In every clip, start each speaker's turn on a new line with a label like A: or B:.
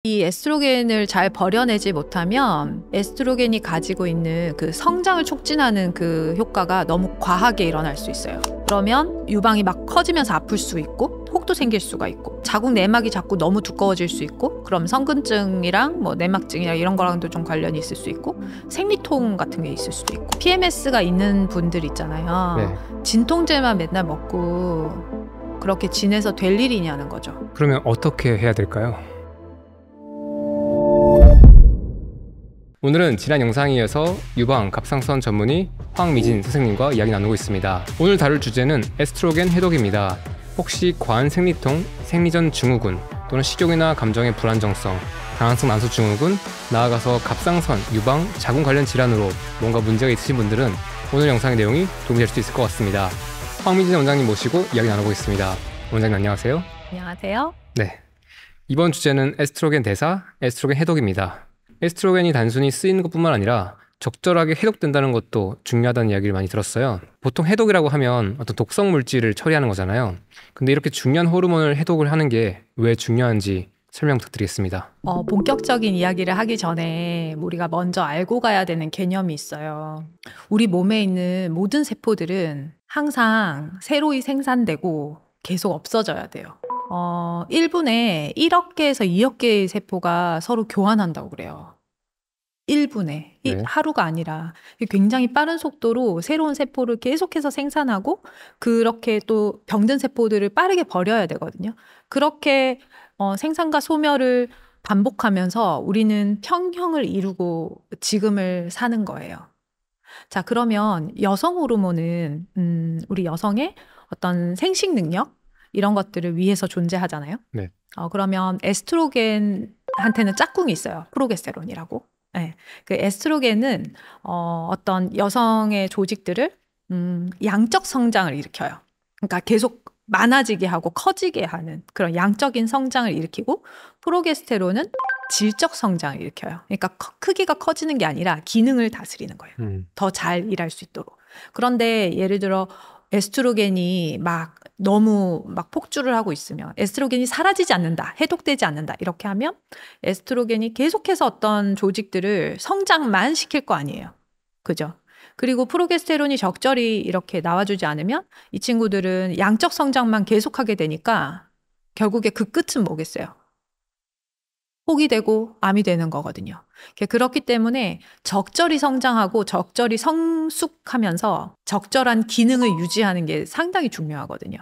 A: 이 에스트로겐을 잘 버려내지 못하면 에스트로겐이 가지고 있는 그 성장을 촉진하는 그 효과가 너무 과하게 일어날 수 있어요. 그러면 유방이 막 커지면서 아플 수 있고 혹도 생길 수가 있고 자궁 내막이 자꾸 너무 두꺼워질 수 있고 그럼 성근증이랑 뭐 내막증이랑 이런 거랑도 좀 관련이 있을 수 있고 생리통 같은 게 있을 수도 있고 PMS가 있는 분들 있잖아요.
B: 네.
A: 진통제만 맨날 먹고 그렇게 지내서 될 일이냐는 거죠.
B: 그러면 어떻게 해야 될까요? 오늘은 지난 영상에 이어서 유방 갑상선 전문의 황미진 선생님과 이야기 나누고 있습니다. 오늘 다룰 주제는 에스트로겐 해독입니다. 혹시 과한 생리통, 생리전 증후군 또는 식욕이나 감정의 불안정성, 다양성 난소 증후군, 나아가서 갑상선, 유방, 자궁 관련 질환으로 뭔가 문제가 있으신 분들은 오늘 영상의 내용이 도움이 될 수 있을 것 같습니다. 황미진 원장님 모시고 이야기 나누고 있습니다. 원장님 안녕하세요.
A: 안녕하세요.
B: 네, 이번 주제는 에스트로겐 대사, 에스트로겐 해독입니다. 에스트로겐이 단순히 쓰이는 것뿐만 아니라 적절하게 해독된다는 것도 중요하다는 이야기를 많이 들었어요. 보통 해독이라고 하면 어떤 독성 물질을 처리하는 거잖아요. 근데 이렇게 중요한 호르몬을 해독을 하는 게 왜 중요한지 설명 부탁드리겠습니다.
A: 본격적인 이야기를 하기 전에 우리가 먼저 알고 가야 되는 개념이 있어요. 우리 몸에 있는 모든 세포들은 항상 새로이 생산되고 계속 없어져야 돼요. 1분에 1억 개에서 2억 개의 세포가 서로 교환한다고 그래요. 1분에
B: 네.
A: 하루가 아니라 굉장히 빠른 속도로 새로운 세포를 계속해서 생산하고 그렇게 또 병든 세포들을 빠르게 버려야 되거든요. 그렇게 생산과 소멸을 반복하면서 우리는 평형을 이루고 지금을 사는 거예요. 자, 그러면 여성 호르몬은 우리 여성의 어떤 생식 능력 이런 것들을 위해서 존재하잖아요.
B: 네.
A: 그러면 에스트로겐한테는 짝꿍이 있어요. 프로게스테론이라고. 네. 그 에스트로겐은 어떤 여성의 조직들을 양적 성장을 일으켜요. 그러니까 계속 많아지게 하고 커지게 하는 그런 양적인 성장을 일으키고 프로게스테론은 질적 성장을 일으켜요. 그러니까 크기가 커지는 게 아니라 기능을 다스리는 거예요. 더 잘 일할 수 있도록. 그런데 예를 들어 에스트로겐이 막 너무 막 폭주를 하고 있으면 에스트로겐이 사라지지 않는다, 해독되지 않는다 이렇게 하면 에스트로겐이 계속해서 어떤 조직들을 성장만 시킬 거 아니에요. 그죠? 그리고 프로게스테론이 적절히 이렇게 나와주지 않으면 이 친구들은 양적 성장만 계속하게 되니까 결국에 그 끝은 뭐겠어요? 혹이 되고 암이 되는 거거든요. 그렇기 때문에 적절히 성장하고 적절히 성숙하면서 적절한 기능을 유지하는 게 상당히 중요하거든요.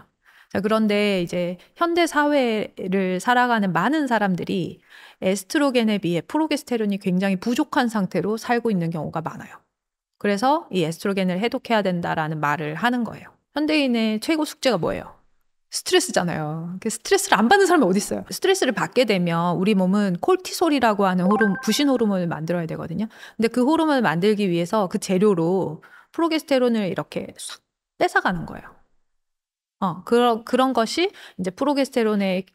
A: 자, 그런데 이제 현대 사회를 살아가는 많은 사람들이 에스트로겐에 비해 프로게스테론이 굉장히 부족한 상태로 살고 있는 경우가 많아요. 그래서 이 에스트로겐을 해독해야 된다라는 말을 하는 거예요. 현대인의 최고 숙제가 뭐예요? 스트레스잖아요. 스트레스를 안 받는 사람이 어디 있어요? 스트레스를 받게 되면 우리 몸은 콜티솔이라고 하는 부신 호르몬을 만들어야 되거든요. 근데 그 호르몬을 만들기 위해서 그 재료로 프로게스테론을 이렇게 싹 뺏어가는 거예요. 그런 것이 이제 프로게스테론의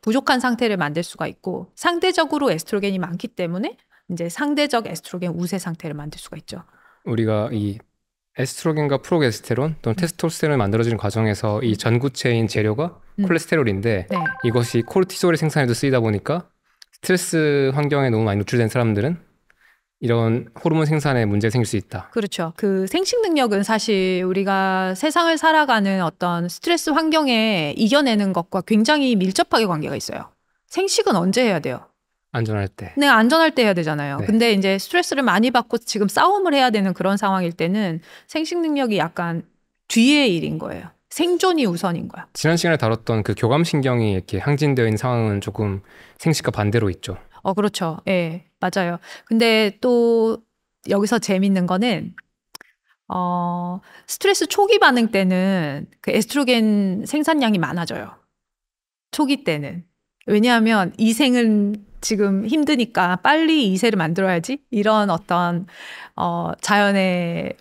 A: 부족한 상태를 만들 수가 있고 상대적으로 에스트로겐이 많기 때문에 이제 상대적 에스트로겐 우세 상태를 만들 수가 있죠.
B: 우리가 이 에스트로겐과 프로게스테론 또는 테스토스테론이 만들어지는 과정에서 이 전구체인 재료가 콜레스테롤인데
A: 네.
B: 이것이 코르티솔의 생산에도 쓰이다 보니까 스트레스 환경에 너무 많이 노출된 사람들은 이런 호르몬 생산에 문제가 생길 수 있다.
A: 그렇죠. 그 생식 능력은 사실 우리가 세상을 살아가는 어떤 스트레스 환경에 이겨내는 것과 굉장히 밀접하게 관계가 있어요. 생식은 언제 해야 돼요?
B: 안전할 때.
A: 네, 안전할 때 해야 되잖아요.
B: 네.
A: 근데 이제 스트레스를 많이 받고 지금 싸움을 해야 되는 그런 상황일 때는 생식 능력이 약간 뒤의 일인 거예요. 생존이 우선인 거야.
B: 지난 시간에 다뤘던 그 교감신경이 이렇게 항진되어 있는 상황은 조금 생식과 반대로 있죠.
A: 그렇죠. 예, 맞아요. 근데 또 여기서 재밌는 거는 스트레스 초기 반응 때는 그 에스트로겐 생산량이 많아져요. 초기 때는. 왜냐하면 이생은 지금 힘드니까 빨리 이세를 만들어야지 이런 어떤 자연의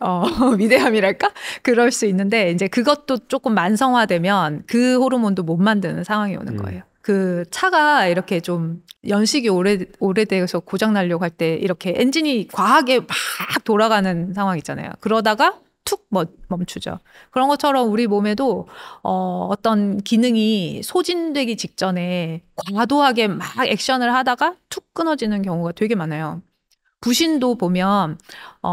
A: 위대함이랄까? 그럴 수 있는데 이제 그것도 조금 만성화되면 그 호르몬도 못 만드는 상황이 오는 거예요. 그 차가 이렇게 좀 연식이 오래돼서 고장 나려고 할 때 이렇게 엔진이 과하게 막 돌아가는 상황 있잖아요. 그러다가 툭 멈추죠. 그런 것처럼 우리 몸에도 어떤 기능이 소진되기 직전에 과도하게 막 액션을 하다가 툭 끊어지는 경우가 되게 많아요. 부신도 보면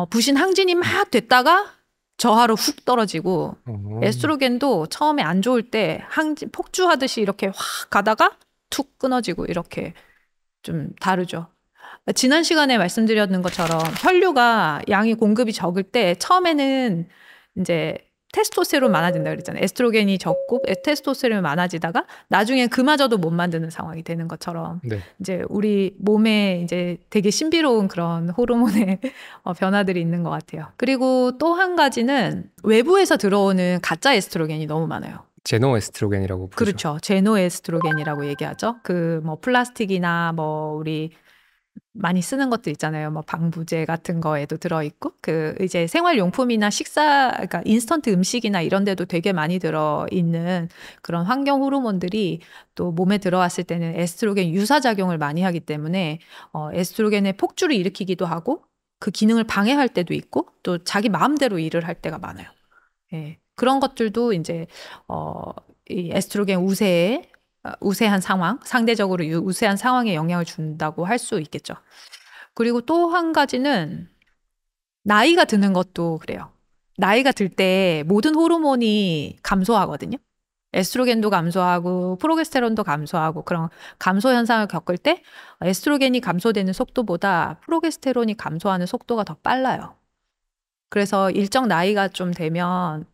A: 부신 항진이 막 됐다가 저하로 훅 떨어지고 에스트로겐도 처음에 안 좋을 때 항진 폭주하듯이 이렇게 확 가다가 툭 끊어지고 이렇게 좀 다르죠. 지난 시간에 말씀드렸는 것처럼 혈류가 양이 공급이 적을 때 처음에는 이제 테스토스테론 많아진다 그랬잖아요. 에스트로겐이 적고 테스토스테론이 많아지다가 나중에 그마저도 못 만드는 상황이 되는 것처럼
B: 네.
A: 이제 우리 몸에 이제 되게 신비로운 그런 호르몬의 변화들이 있는 것 같아요. 그리고 또 한 가지는 외부에서 들어오는 가짜 에스트로겐이 너무 많아요.
B: 제노 에스트로겐이라고 부르죠.
A: 그렇죠. 제노 에스트로겐이라고 얘기하죠. 그 뭐 플라스틱이나 뭐 우리 많이 쓰는 것들 있잖아요. 뭐 방부제 같은 거에도 들어있고, 그 이제 생활용품이나 그러니까 인스턴트 음식이나 이런 데도 되게 많이 들어있는 그런 환경 호르몬들이 또 몸에 들어왔을 때는 에스트로겐 유사작용을 많이 하기 때문에 에스트로겐의 폭주를 일으키기도 하고 그 기능을 방해할 때도 있고 또 자기 마음대로 일을 할 때가 많아요. 예. 그런 것들도 이제 이 에스트로겐 우세한 상황, 상대적으로 우세한 상황에 영향을 준다고 할 수 있겠죠. 그리고 또 한 가지는 나이가 드는 것도 그래요. 나이가 들 때 모든 호르몬이 감소하거든요. 에스트로겐도 감소하고 프로게스테론도 감소하고 그런 감소 현상을 겪을 때 에스트로겐이 감소되는 속도보다 프로게스테론이 감소하는 속도가 더 빨라요. 그래서 일정 나이가 좀 되면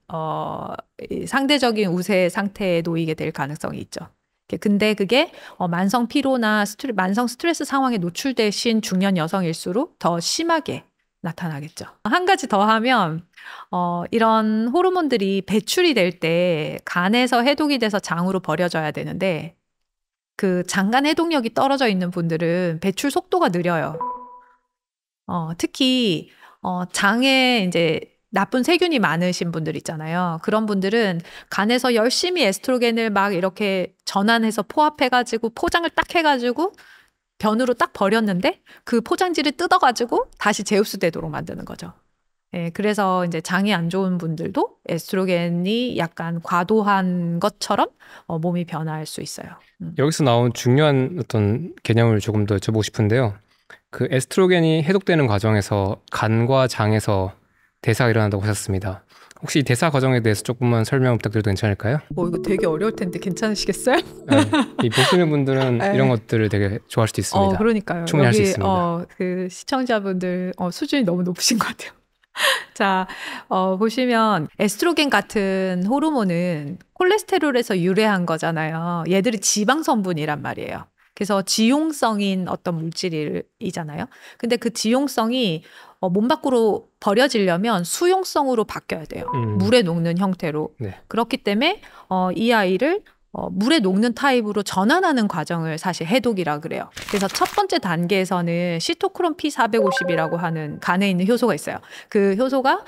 A: 상대적인 우세 상태에 놓이게 될 가능성이 있죠. 근데 그게 만성 피로나 만성 스트레스 상황에 노출되신 중년 여성일수록 더 심하게 나타나겠죠. 한 가지 더 하면 이런 호르몬들이 배출이 될 때 간에서 해독이 돼서 장으로 버려져야 되는데 그 장간 해독력이 떨어져 있는 분들은 배출 속도가 느려요. 특히 장에 이제 나쁜 세균이 많으신 분들 있잖아요. 그런 분들은 간에서 열심히 에스트로겐을 막 이렇게 전환해서 포합해가지고 포장을 딱 해가지고 변으로 딱 버렸는데 그 포장지를 뜯어가지고 다시 제흡수되도록 만드는 거죠. 예, 그래서 이제 장이 안 좋은 분들도 에스트로겐이 약간 과도한 것처럼 몸이 변화할 수 있어요.
B: 여기서 나온 중요한 어떤 개념을 조금 더 여쭤보고 싶은데요. 그 에스트로겐이 해독되는 과정에서 간과 장에서 대사가 일어난다고 하셨습니다. 혹시 이 대사 과정에 대해서 조금만 설명 부탁드려도 괜찮을까요?
A: 이거 되게 어려울 텐데 괜찮으시겠어요?
B: 네. 이 보시는 분들은 이런 것들을 되게 좋아할 수도 있습니다.
A: 그러니까요.
B: 충분히 할 수 있습니다.
A: 그 시청자분들 수준이 너무 높으신 것 같아요. 자, 보시면 에스트로겐 같은 호르몬은 콜레스테롤에서 유래한 거잖아요. 얘들이 지방 성분이란 말이에요. 그래서 지용성인 어떤 물질이잖아요. 근데 그 지용성이 몸 밖으로 버려지려면 수용성으로 바뀌어야 돼요. 물에 녹는 형태로. 네. 그렇기 때문에 이 아이를 물에 녹는 타입으로 전환하는 과정을 사실 해독이라 그래요. 그래서 첫 번째 단계에서는 시토크롬 P450이라고 하는 간에 있는 효소가 있어요. 그 효소가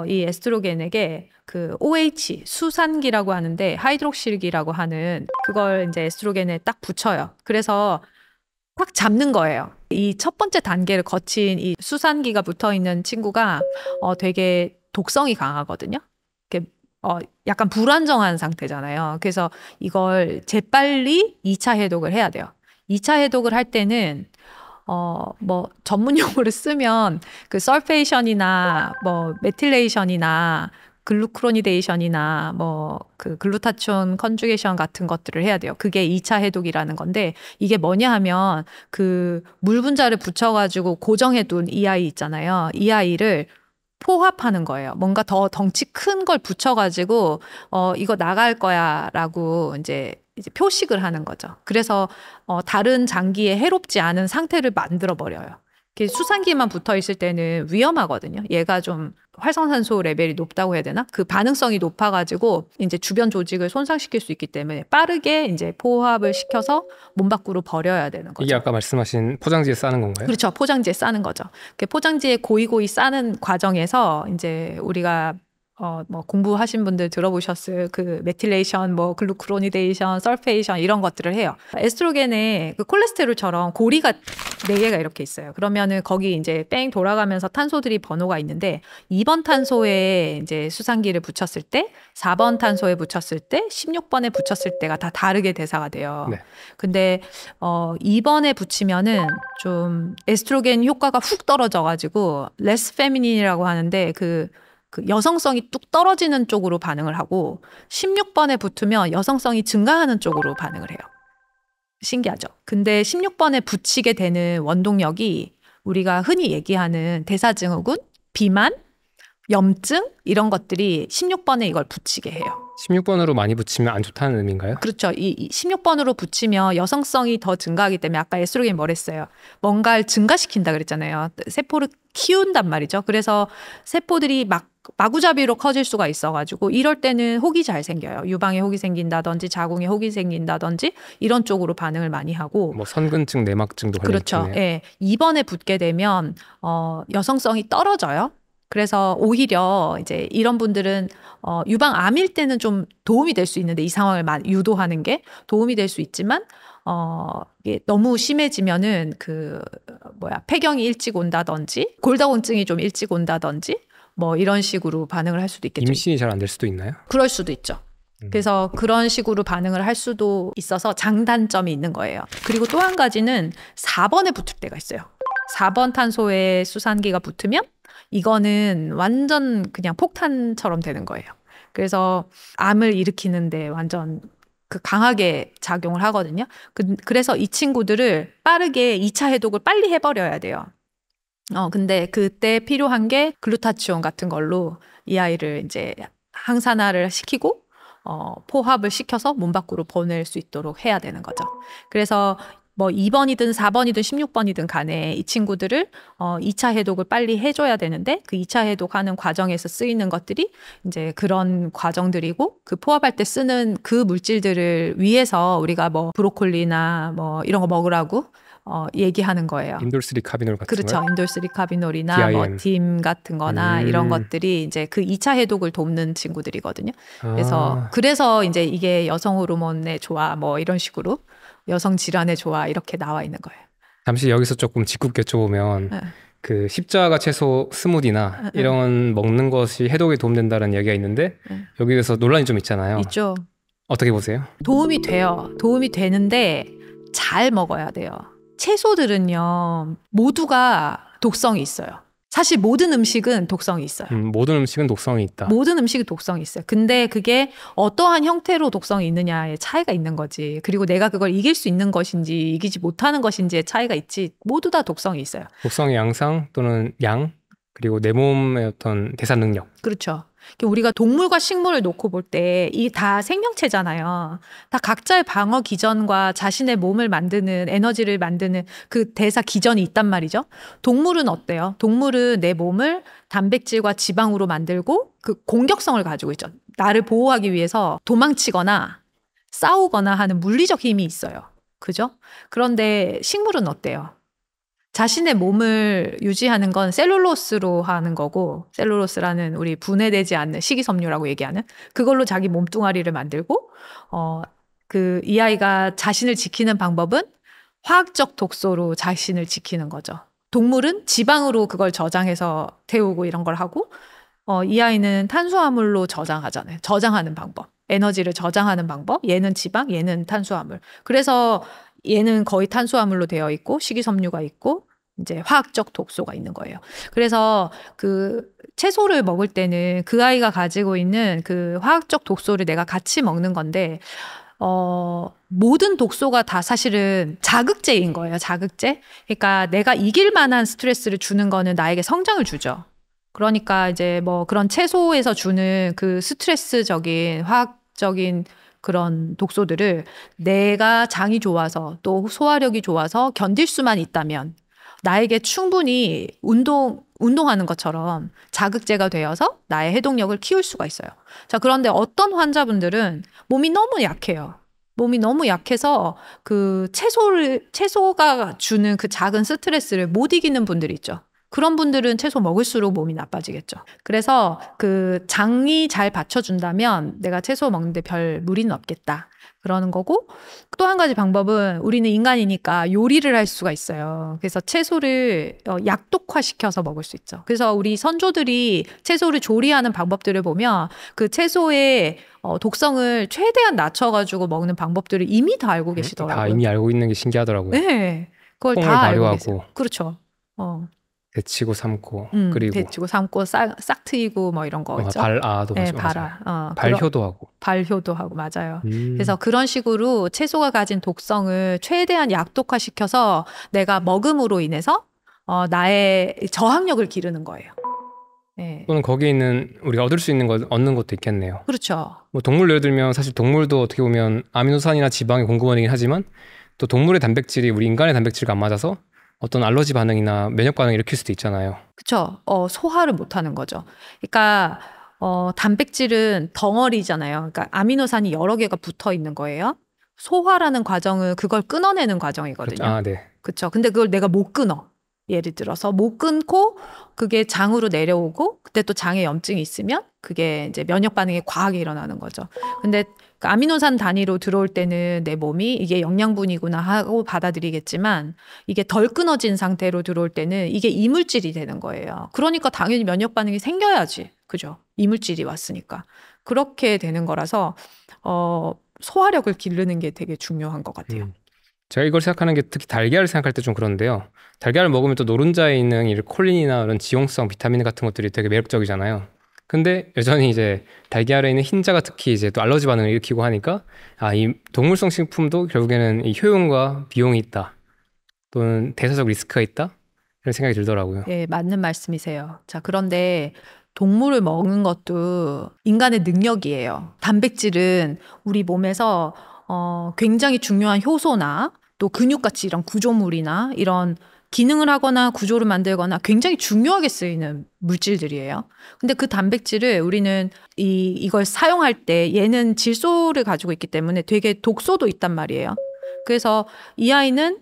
A: 이 에스트로겐에게 그 OH 수산기라고 하는데 하이드록실기라고 하는 그걸 이제 에스트로겐에 딱 붙여요. 그래서 딱 잡는 거예요. 이 첫 번째 단계를 거친 이 수산기가 붙어 있는 친구가 되게 독성이 강하거든요. 약간 불안정한 상태잖아요. 그래서 이걸 재빨리 2차 해독을 해야 돼요. 2차 해독을 할 때는 뭐 전문 용어를 쓰면 그 설페이션이나 뭐 메틸레이션이나 글루크로니데이션이나 뭐 그 글루타치온 컨주게이션 같은 것들을 해야 돼요. 그게 2차 해독이라는 건데 이게 뭐냐 하면 그 물 분자를 붙여가지고 고정해둔 이 아이 있잖아요. 이 아이를 포합하는 거예요. 뭔가 더 덩치 큰 걸 붙여가지고 이거 나갈 거야라고 이제 표식을 하는 거죠. 그래서 다른 장기에 해롭지 않은 상태를 만들어 버려요. 수산기만 붙어 있을 때는 위험하거든요. 얘가 좀 활성산소 레벨이 높다고 해야 되나? 그 반응성이 높아가지고 이제 주변 조직을 손상시킬 수 있기 때문에 빠르게 이제 포합을 시켜서 몸 밖으로 버려야 되는 거죠.
B: 이게 아까 말씀하신 포장지에 싸는 건가요?
A: 그렇죠. 포장지에 싸는 거죠. 포장지에 고이고이 싸는 과정에서 이제 우리가 뭐 공부하신 분들 들어보셨을 그 메틸레이션, 뭐 글루크로니데이션, 설페이션 이런 것들을 해요. 에스트로겐에 그 콜레스테롤처럼 고리가 4개가 이렇게 있어요. 그러면은 거기 이제 뺑 돌아가면서 탄소들이 번호가 있는데 2번 탄소에 이제 수산기를 붙였을 때, 4번 탄소에 붙였을 때, 16번에 붙였을 때가 다 다르게 대사가 돼요.
B: 네.
A: 근데 2번에 붙이면은 좀 에스트로겐 효과가 훅 떨어져가지고 레스 페미닌이라고 하는데 그 여성성이 뚝 떨어지는 쪽으로 반응을 하고 16번에 붙으면 여성성이 증가하는 쪽으로 반응을 해요. 신기하죠? 근데 16번에 붙이게 되는 원동력이 우리가 흔히 얘기하는 대사증후군, 비만, 염증 이런 것들이 16번에 이걸 붙이게 해요.
B: 16번으로 많이 붙이면 안 좋다는 의미인가요?
A: 그렇죠. 이 16번으로 붙이면 여성성이 더 증가하기 때문에 아까 에스트로겐이 뭐랬어요? 뭔가를 증가시킨다 그랬잖아요. 세포를 키운단 말이죠. 그래서 세포들이 마구잡이로 커질 수가 있어가지고 이럴 때는 혹이 잘 생겨요. 유방에 혹이 생긴다든지 자궁에 혹이 생긴다든지 이런 쪽으로 반응을 많이 하고
B: 뭐 선근증, 내막증도
A: 그렇죠. 예. 2번에 붙게 되면 여성성이 떨어져요. 그래서 오히려 이제 이런 분들은 유방암일 때는 좀 도움이 될 수 있는데 이 상황을 유도하는 게 도움이 될 수 있지만 이게 너무 심해지면은 폐경이 일찍 온다든지 골다공증이 좀 일찍 온다든지 뭐 이런 식으로 반응을 할 수도 있겠죠.
B: 임신이 잘 안 될 수도 있나요?
A: 그럴 수도 있죠. 그래서 그런 식으로 반응을 할 수도 있어서 장단점이 있는 거예요. 그리고 또 한 가지는 4번에 붙을 때가 있어요. 4번 탄소에 수산기가 붙으면 이거는 완전 그냥 폭탄처럼 되는 거예요. 그래서 암을 일으키는데 완전 강하게 작용을 하거든요. 그래서 이 친구들을 빠르게 2차 해독을 빨리 해버려야 돼요. 근데 그때 필요한 게 글루타치온 같은 걸로 이 아이를 이제 항산화를 시키고 포합을 시켜서 몸 밖으로 보낼 수 있도록 해야 되는 거죠. 그래서 뭐 2번이든 4번이든 16번이든 간에 이 친구들을 2차 해독을 빨리 해줘야 되는데 그 2차 해독하는 과정에서 쓰이는 것들이 이제 그런 과정들이고 그 포합할 때 쓰는 그 물질들을 위해서 우리가 뭐 브로콜리나 뭐 이런 거 먹으라고 얘기하는 거예요.
B: 인돌스리카비놀 같은
A: 그렇죠.
B: 거요?
A: 인돌스리카비놀이나
B: DIM.
A: 뭐 딤 같은 거나 이런 것들이 이제 그 2차 해독을 돕는 친구들이거든요. 그래서 이제 이게 여성 호르몬에 좋아 뭐 이런 식으로 여성 질환에 좋아 이렇게 나와 있는 거예요.
B: 잠시 여기서 조금 짓궂게 여쭤보면 그 십자가 채소 스무디나 이런 먹는 것이 해독에 도움된다는 이야기가 있는데 여기에 대해서 논란이 좀 있잖아요.
A: 있죠.
B: 어떻게 보세요?
A: 도움이 돼요. 도움이 되는데 잘 먹어야 돼요. 채소들은요 모두가 독성이 있어요. 사실 모든 음식은 독성이 있어요.
B: 모든 음식은 독성이 있다.
A: 모든 음식이 독성이 있어요. 근데 그게 어떠한 형태로 독성이 있느냐에 차이가 있는 거지. 그리고 내가 그걸 이길 수 있는 것인지 이기지 못하는 것인지의 차이가 있지. 모두 다 독성이 있어요.
B: 독성의 양상 또는 양 그리고 내 몸의 어떤 대사 능력.
A: 그렇죠. 우리가 동물과 식물을 놓고 볼 때 이 다 생명체잖아요. 다 각자의 방어 기전과 자신의 몸을 만드는 에너지를 만드는 그 대사 기전이 있단 말이죠. 동물은 어때요? 동물은 내 몸을 단백질과 지방으로 만들고 그 공격성을 가지고 있죠. 나를 보호하기 위해서 도망치거나 싸우거나 하는 물리적 힘이 있어요. 그죠? 그런데 식물은 어때요? 자신의 몸을 유지하는 건 셀룰로스로 하는 거고 셀룰로스라는 우리 분해되지 않는 식이섬유라고 얘기하는 그걸로 자기 몸뚱아리를 만들고 이 아이가 자신을 지키는 방법은 화학적 독소로 자신을 지키는 거죠. 동물은 지방으로 그걸 저장해서 태우고 이런 걸 하고 이 아이는 탄수화물로 저장하잖아요. 저장하는 방법. 에너지를 저장하는 방법. 얘는 지방, 얘는 탄수화물. 그래서 얘는 거의 탄수화물로 되어 있고 식이섬유가 있고 이제 화학적 독소가 있는 거예요. 그래서 그 채소를 먹을 때는 그 아이가 가지고 있는 그 화학적 독소를 내가 같이 먹는 건데 모든 독소가 다 사실은 자극제인 거예요. 자극제. 그러니까 내가 이길 만한 스트레스를 주는 거는 나에게 성장을 주죠. 그러니까 이제 뭐 그런 채소에서 주는 그 스트레스적인 화학적인 그런 독소들을 내가 장이 좋아서 또 소화력이 좋아서 견딜 수만 있다면 나에게 충분히 운동하는 것처럼 자극제가 되어서 나의 해독력을 키울 수가 있어요. 자, 그런데 어떤 환자분들은 몸이 너무 약해요. 몸이 너무 약해서 그 채소가 주는 그 작은 스트레스를 못 이기는 분들이 있죠. 그런 분들은 채소 먹을수록 몸이 나빠지겠죠. 그래서 그 장이 잘 받쳐준다면 내가 채소 먹는데 별 무리는 없겠다. 그러는 거고, 또 한 가지 방법은 우리는 인간이니까 요리를 할 수가 있어요. 그래서 채소를 약독화시켜서 먹을 수 있죠. 그래서 우리 선조들이 채소를 조리하는 방법들을 보면 그 채소의 독성을 최대한 낮춰가지고 먹는 방법들을 이미 다 알고 계시더라고요.
B: 다 이미 알고 있는 게 신기하더라고요.
A: 네, 그걸
B: 콩을
A: 다 알고
B: 발효하고.
A: 계세요. 그렇죠.
B: 데치고 삶고 끓이고
A: 데치고 삶고 싹 트이고 뭐 이런 거 있죠.
B: 발아도
A: 네,
B: 맞아요. 발효도 하고.
A: 발효도 하고 맞아요. 그래서 그런 식으로 채소가 가진 독성을 최대한 약독화시켜서 내가 먹음으로 인해서 나의 저항력을 기르는 거예요. 네.
B: 또는 거기에 있는 우리가 얻을 수 있는 것 얻는 것도 있겠네요.
A: 그렇죠.
B: 뭐 동물 예를 들면 사실 동물도 어떻게 보면 아미노산이나 지방의 공급원이긴 하지만 또 동물의 단백질이 우리 인간의 단백질과 안 맞아서 어떤 알러지 반응이나 면역 반응을 일으킬 수도 있잖아요.
A: 그렇죠. 소화를 못하는 거죠. 그러니까 단백질은 덩어리잖아요. 그러니까 아미노산이 여러 개가 붙어 있는 거예요. 소화라는 과정은 그걸 끊어내는 과정이거든요.
B: 그렇죠. 네.
A: 그렇죠. 근데 그걸 내가 못 끊어. 예를 들어서 못 끊고 그게 장으로 내려오고 그때 또 장에 염증이 있으면 그게 이제 면역 반응이 과하게 일어나는 거죠. 근데 그 아미노산 단위로 들어올 때는 내 몸이 이게 영양분이구나 하고 받아들이겠지만 이게 덜 끊어진 상태로 들어올 때는 이게 이물질이 되는 거예요. 그러니까 당연히 면역 반응이 생겨야지. 그죠? 이물질이 왔으니까. 그렇게 되는 거라서 소화력을 기르는 게 되게 중요한 것 같아요.
B: 제가 이걸 생각하는 게 특히 달걀을 생각할 때 좀 그런데요. 달걀을 먹으면 또 노른자에 있는 이 콜린이나 이런 지용성 비타민 같은 것들이 되게 매력적이잖아요. 근데 여전히 이제 달걀에 있는 흰자가 특히 이제 또 알러지 반응을 일으키고 하니까 이 동물성 식품도 결국에는 이 효용과 비용이 있다. 또는 대사적 리스크가 있다. 이런 생각이 들더라고요.
A: 네, 맞는 말씀이세요. 자, 그런데 동물을 먹는 것도 인간의 능력이에요. 단백질은 우리 몸에서 굉장히 중요한 효소나 또 근육같이 이런 구조물이나 이런 기능을 하거나 구조를 만들거나 굉장히 중요하게 쓰이는 물질들이에요. 근데 그 단백질을 우리는 이걸 사용할 때 얘는 질소를 가지고 있기 때문에 되게 독소도 있단 말이에요. 그래서 이 아이는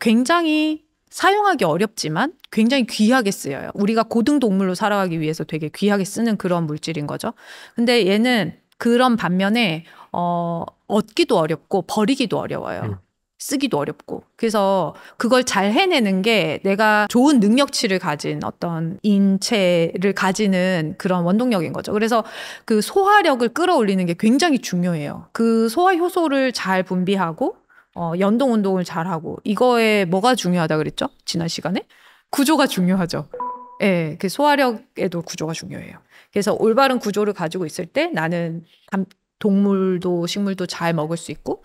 A: 굉장히 사용하기 어렵지만 굉장히 귀하게 쓰여요. 우리가 고등동물로 살아가기 위해서 되게 귀하게 쓰는 그런 물질인 거죠. 근데 얘는 그런 반면에 얻기도 어렵고 버리기도 어려워요. 쓰기도 어렵고. 그래서 그걸 잘 해내는 게 내가 좋은 능력치를 가진 어떤 인체를 가지는 그런 원동력인 거죠. 그래서 그 소화력을 끌어올리는 게 굉장히 중요해요. 그 소화 효소를 잘 분비하고 연동 운동을 잘하고. 이거에 뭐가 중요하다 그랬죠? 지난 시간에? 구조가 중요하죠. 네, 그 소화력에도 구조가 중요해요. 그래서 올바른 구조를 가지고 있을 때 나는 동물도 식물도 잘 먹을 수 있고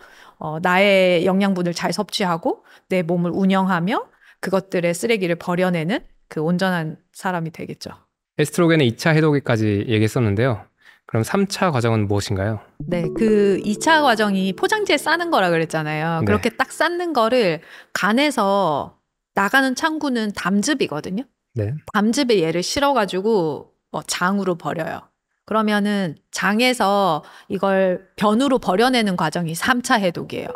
A: 나의 영양분을 잘 섭취하고 내 몸을 운영하며 그것들의 쓰레기를 버려내는 그 온전한 사람이 되겠죠.
B: 에스트로겐의 2차 해독기까지 얘기했었는데요. 그럼 3차 과정은 무엇인가요?
A: 네, 그 2차 과정이 포장지에 싸는 거라 그랬잖아요.
B: 네.
A: 그렇게 딱 싸는 거를 간에서 나가는 창구는 담즙이거든요.
B: 네.
A: 담즙에 얘를 실어가지고 장으로 버려요. 그러면은 장에서 이걸 변으로 버려내는 과정이 3차 해독이에요.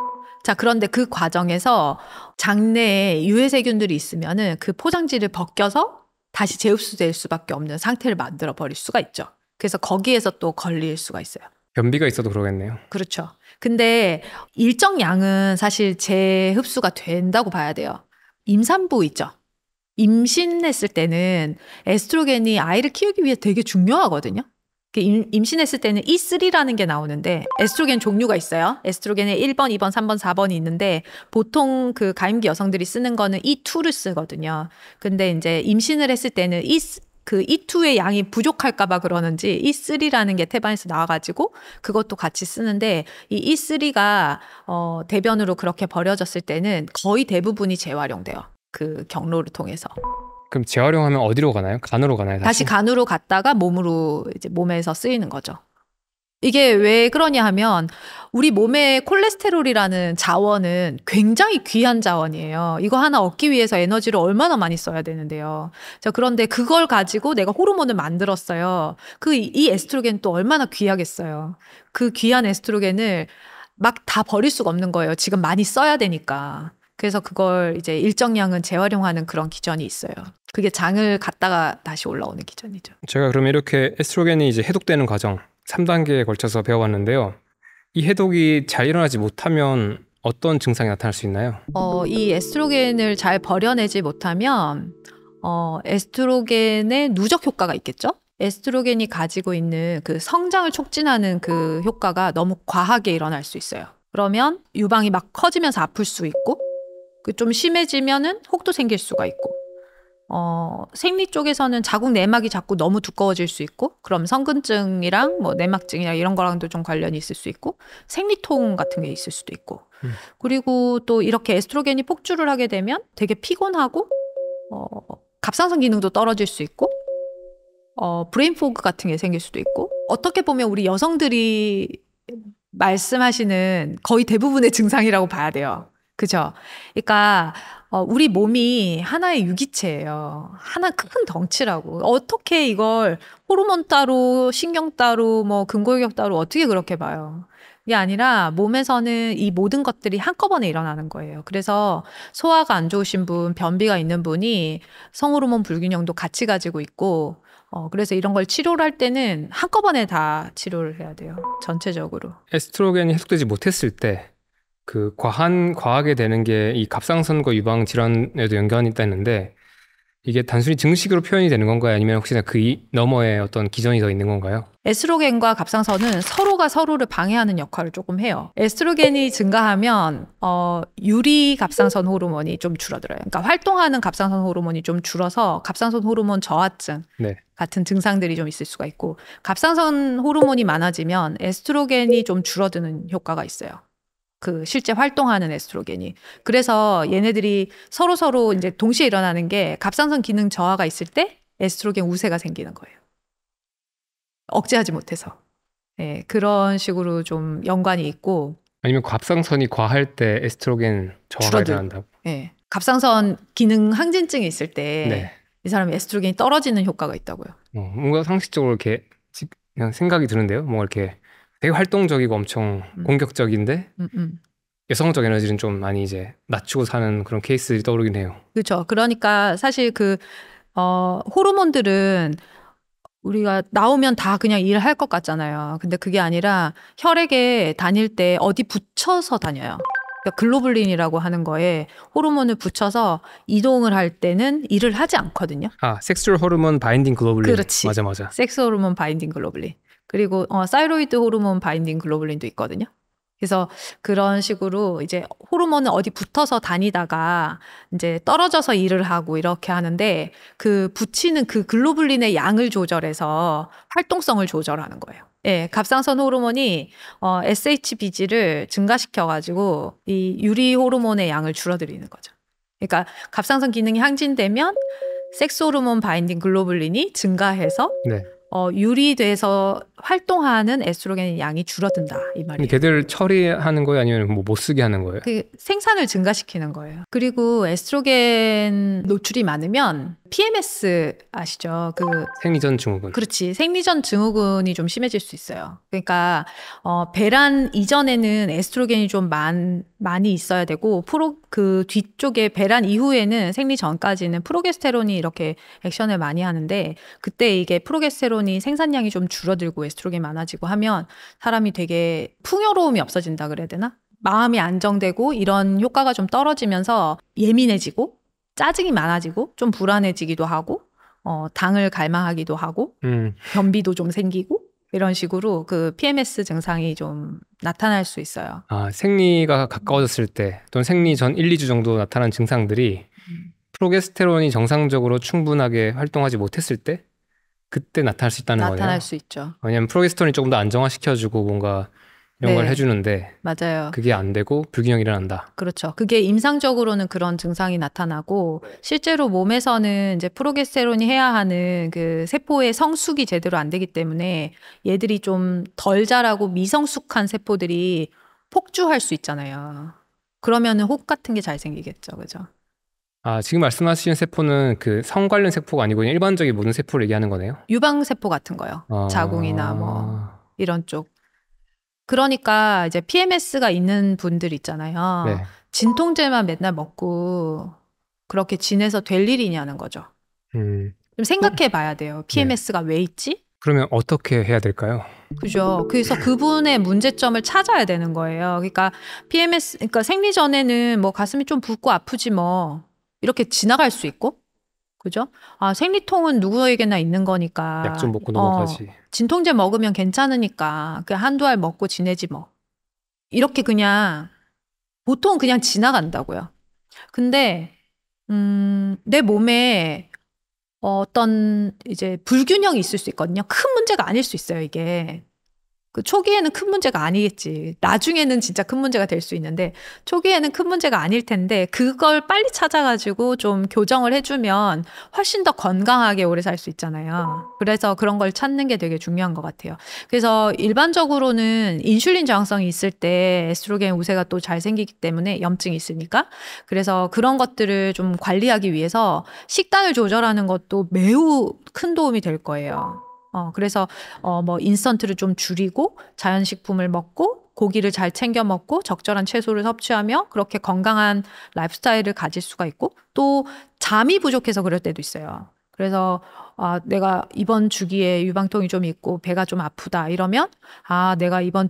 A: 자, 그런데 그 과정에서 장내에 유해세균들이 있으면은 그 포장지를 벗겨서 다시 재흡수될 수밖에 없는 상태를 만들어 버릴 수가 있죠. 그래서 거기에서 또 걸릴 수가 있어요.
B: 변비가 있어도 그러겠네요.
A: 그렇죠. 근데 일정 양은 사실 재흡수가 된다고 봐야 돼요. 임산부 있죠. 임신했을 때는 에스트로겐이 아이를 키우기 위해 되게 중요하거든요. 임신했을 때는 E3라는 게 나오는데 에스트로겐 종류가 있어요. 에스트로겐에 1번, 2번, 3번, 4번이 있는데 보통 그 가임기 여성들이 쓰는 거는 E2를 쓰거든요. 근데 이제 임신을 했을 때는 그 E2의 양이 부족할까봐 그러는지 E3라는 게 태반에서 나와가지고 그것도 같이 쓰는데 이 E3가 대변으로 그렇게 버려졌을 때는 거의 대부분이 재활용돼요. 그 경로를 통해서.
B: 그럼 재활용하면 어디로 가나요? 간으로 가나요?
A: 다시 간으로 갔다가 몸으로 이제 몸에서 쓰이는 거죠. 이게 왜 그러냐 하면 우리 몸의 콜레스테롤이라는 자원은 굉장히 귀한 자원이에요. 이거 하나 얻기 위해서 에너지를 얼마나 많이 써야 되는데요. 자, 그런데 그걸 가지고 내가 호르몬을 만들었어요. 이 에스트로겐 또 얼마나 귀하겠어요. 그 귀한 에스트로겐을 막 다 버릴 수가 없는 거예요. 지금 많이 써야 되니까. 그래서 그걸 이제 일정량은 재활용하는 그런 기전이 있어요. 그게 장을 갔다가 다시 올라오는 기전이죠.
B: 제가 그러면 이렇게 에스트로겐이 이제 해독되는 과정 3단계에 걸쳐서 배워봤는데요. 이 해독이 잘 일어나지 못하면 어떤 증상이 나타날 수 있나요?
A: 이 에스트로겐을 잘 버려내지 못하면 에스트로겐의 누적 효과가 있겠죠? 에스트로겐이 가지고 있는 그 성장을 촉진하는 그 효과가 너무 과하게 일어날 수 있어요. 그러면 유방이 막 커지면서 아플 수 있고, 그 좀 심해지면은 혹도 생길 수가 있고, 생리 쪽에서는 자궁 내막이 자꾸 너무 두꺼워질 수 있고, 그럼 성근증이랑 뭐 내막증이랑 이런 거랑도 좀 관련이 있을 수 있고, 생리통 같은 게 있을 수도 있고, 그리고 또 이렇게 에스트로겐이 폭주를 하게 되면 되게 피곤하고, 갑상선 기능도 떨어질 수 있고, 브레인 포그 같은 게 생길 수도 있고, 어떻게 보면 우리 여성들이 말씀하시는 거의 대부분의 증상이라고 봐야 돼요. 그죠? 그러니까 우리 몸이 하나의 유기체예요. 하나 큰 덩치라고. 어떻게 이걸 호르몬 따로, 신경 따로, 뭐 근골격 따로 어떻게 그렇게 봐요? 이게 아니라 몸에서는 이 모든 것들이 한꺼번에 일어나는 거예요. 그래서 소화가 안 좋으신 분, 변비가 있는 분이 성호르몬 불균형도 같이 가지고 있고, 그래서 이런 걸 치료를 할 때는 한꺼번에 다 치료를 해야 돼요. 전체적으로.
B: 에스트로겐이 해독되지 못했을 때 그 과하게 되는 게 이 갑상선과 유방 질환에도 연관이 있다 했는데 이게 단순히 증식으로 표현이 되는 건가요? 아니면 혹시나 그 너머에 어떤 기전이 더 있는 건가요?
A: 에스트로겐과 갑상선은 서로가 서로를 방해하는 역할을 조금 해요. 에스트로겐이 증가하면 유리 갑상선 호르몬이 좀 줄어들어요. 그러니까 활동하는 갑상선 호르몬이 좀 줄어서 갑상선 호르몬 저하증
B: 네.
A: 같은 증상들이 좀 있을 수가 있고, 갑상선 호르몬이 많아지면 에스트로겐이 좀 줄어드는 효과가 있어요. 그 실제 활동하는 에스트로겐이. 그래서 얘네들이 서로 이제 동시에 일어나는 게 갑상선 기능 저하가 있을 때 에스트로겐 우세가 생기는 거예요. 억제하지 못해서. 네, 그런 식으로 좀 연관이 있고.
B: 아니면 갑상선이 과할 때 에스트로겐 저하가 일어난다고?
A: 네, 갑상선 기능 항진증이 있을 때
B: 네.
A: 이 사람이 에스트로겐이 떨어지는 효과가 있다고요.
B: 뭔가 상식적으로 이렇게 그냥 생각이 드는데요. 뭔가 이렇게 되게 활동적이고 엄청 공격적인데 여성적 에너지는 좀 많이 이제 낮추고 사는 그런 케이스들이 떠오르긴 해요.
A: 그렇죠. 그러니까 사실 그 호르몬들은 우리가 나오면 다 그냥 일할 것 같잖아요. 근데 그게 아니라 혈액에 다닐 때 어디 붙여서 다녀요. 그러니까 글로불린이라고 하는 거에 호르몬을 붙여서 이동을 할 때는 일을 하지 않거든요.
B: 섹슈얼 호르몬 바인딩 글로불린.
A: 그렇지.
B: 맞아.
A: 섹스 호르몬 바인딩 글로불린. 그리고 사이로이드 호르몬 바인딩 글로불린도 있거든요. 그래서 그런 식으로 이제 호르몬은 어디 붙어서 다니다가 이제 떨어져서 일을 하고 이렇게 하는데, 그 붙이는 그 글로불린의 양을 조절해서 활동성을 조절하는 거예요. 예, 갑상선 호르몬이 SHBG를 증가시켜가지고 이 유리 호르몬의 양을 줄어들이는 거죠. 그러니까 갑상선 기능이 항진되면 섹스 호르몬 바인딩 글로불린이 증가해서
B: 네.
A: 유리돼서 활동하는 에스트로겐의 양이 줄어든다 이 말이에요.
B: 걔들 처리하는 거예요? 아니면 뭐 못 쓰게 하는 거예요?
A: 그 생산을 증가시키는 거예요. 그리고 에스트로겐 노출이 많으면 PMS 아시죠? 그
B: 생리전 증후군.
A: 그렇지. 생리전 증후군이 좀 심해질 수 있어요. 그러니까 배란 이전에는 에스트로겐이 좀 많이 있어야 되고, 그 뒤쪽에 배란 이후에는 생리 전까지는 프로게스테론이 이렇게 액션을 많이 하는데, 그때 이게 프로게스테론이 생산량이 좀 줄어들고 에스트로겐이 많아지고 하면 사람이 되게 풍요로움이 없어진다 그래야 되나? 마음이 안정되고 이런 효과가 좀 떨어지면서 예민해지고 짜증이 많아지고 좀 불안해지기도 하고 당을 갈망하기도 하고 변비도 좀 생기고 이런 식으로 그 PMS 증상이 좀 나타날 수 있어요.
B: 생리가 가까워졌을 때 또는 생리 전 1, 2주 정도 나타난 증상들이 프로게스테론이 정상적으로 충분하게 활동하지 못했을 때 그때 나타날 수 있다는 거예요.
A: 나타날 수 있죠.
B: 왜냐하면 프로게스테론이 조금 더 안정화시켜주고 뭔가 이런 걸 해주는데
A: 맞아요.
B: 그게 안 되고 불균형이 일어난다.
A: 그렇죠. 그게 임상적으로는 그런 증상이 나타나고, 실제로 몸에서는 이제 프로게스테론이 해야 하는 그 세포의 성숙이 제대로 안 되기 때문에 얘들이 좀 덜 자라고 미성숙한 세포들이 폭주할 수 있잖아요. 그러면은 혹 같은 게 잘 생기겠죠. 그죠?
B: 지금 말씀하시는 세포는 그 성 관련 세포가 아니고 그냥 일반적인 모든 세포를 얘기하는 거네요?
A: 유방세포 같은 거요. 자궁이나 뭐 이런 쪽. 그러니까 이제 PMS가 있는 분들 있잖아요.
B: 네.
A: 진통제만 맨날 먹고 그렇게 지내서 될 일이냐는 거죠.
B: 음,
A: 좀 생각해 봐야 돼요. PMS가 왜 있지?
B: 그러면 어떻게 해야 될까요?
A: 그죠. 그래서 그분의 문제점을 찾아야 되는 거예요. 그러니까 PMS, 그러니까 생리 전에는 뭐 가슴이 좀 붓고 아프지 뭐 이렇게 지나갈 수 있고, 그죠? 아, 생리통은 누구에게나 있는 거니까.
B: 약 좀 먹고 넘어가지.
A: 진통제 먹으면 괜찮으니까 그 한두 알 먹고 지내지 뭐. 이렇게 그냥 보통 그냥 지나간다고요. 근데 내 몸에 어떤 이제 불균형이 있을 수 있거든요. 큰 문제가 아닐 수 있어요, 이게. 그 초기에는 큰 문제가 아니겠지. 나중에는 진짜 큰 문제가 될 수 있는데 초기에는 큰 문제가 아닐 텐데 그걸 빨리 찾아가지고 좀 교정을 해주면 훨씬 더 건강하게 오래 살 수 있잖아요. 그래서 그런 걸 찾는 게 되게 중요한 것 같아요. 그래서 일반적으로는 인슐린 저항성이 있을 때 에스트로겐 우세가 또 잘 생기기 때문에 염증이 있으니까 그래서 그런 것들을 좀 관리하기 위해서 식단을 조절하는 것도 매우 큰 도움이 될 거예요. 그래서 뭐 인스턴트를 좀 줄이고 자연식품을 먹고 고기를 잘 챙겨 먹고 적절한 채소를 섭취하며 그렇게 건강한 라이프스타일을 가질 수가 있고 또 잠이 부족해서 그럴 때도 있어요. 그래서 내가 이번 주기에 유방통이 좀 있고 배가 좀 아프다 이러면 내가 이번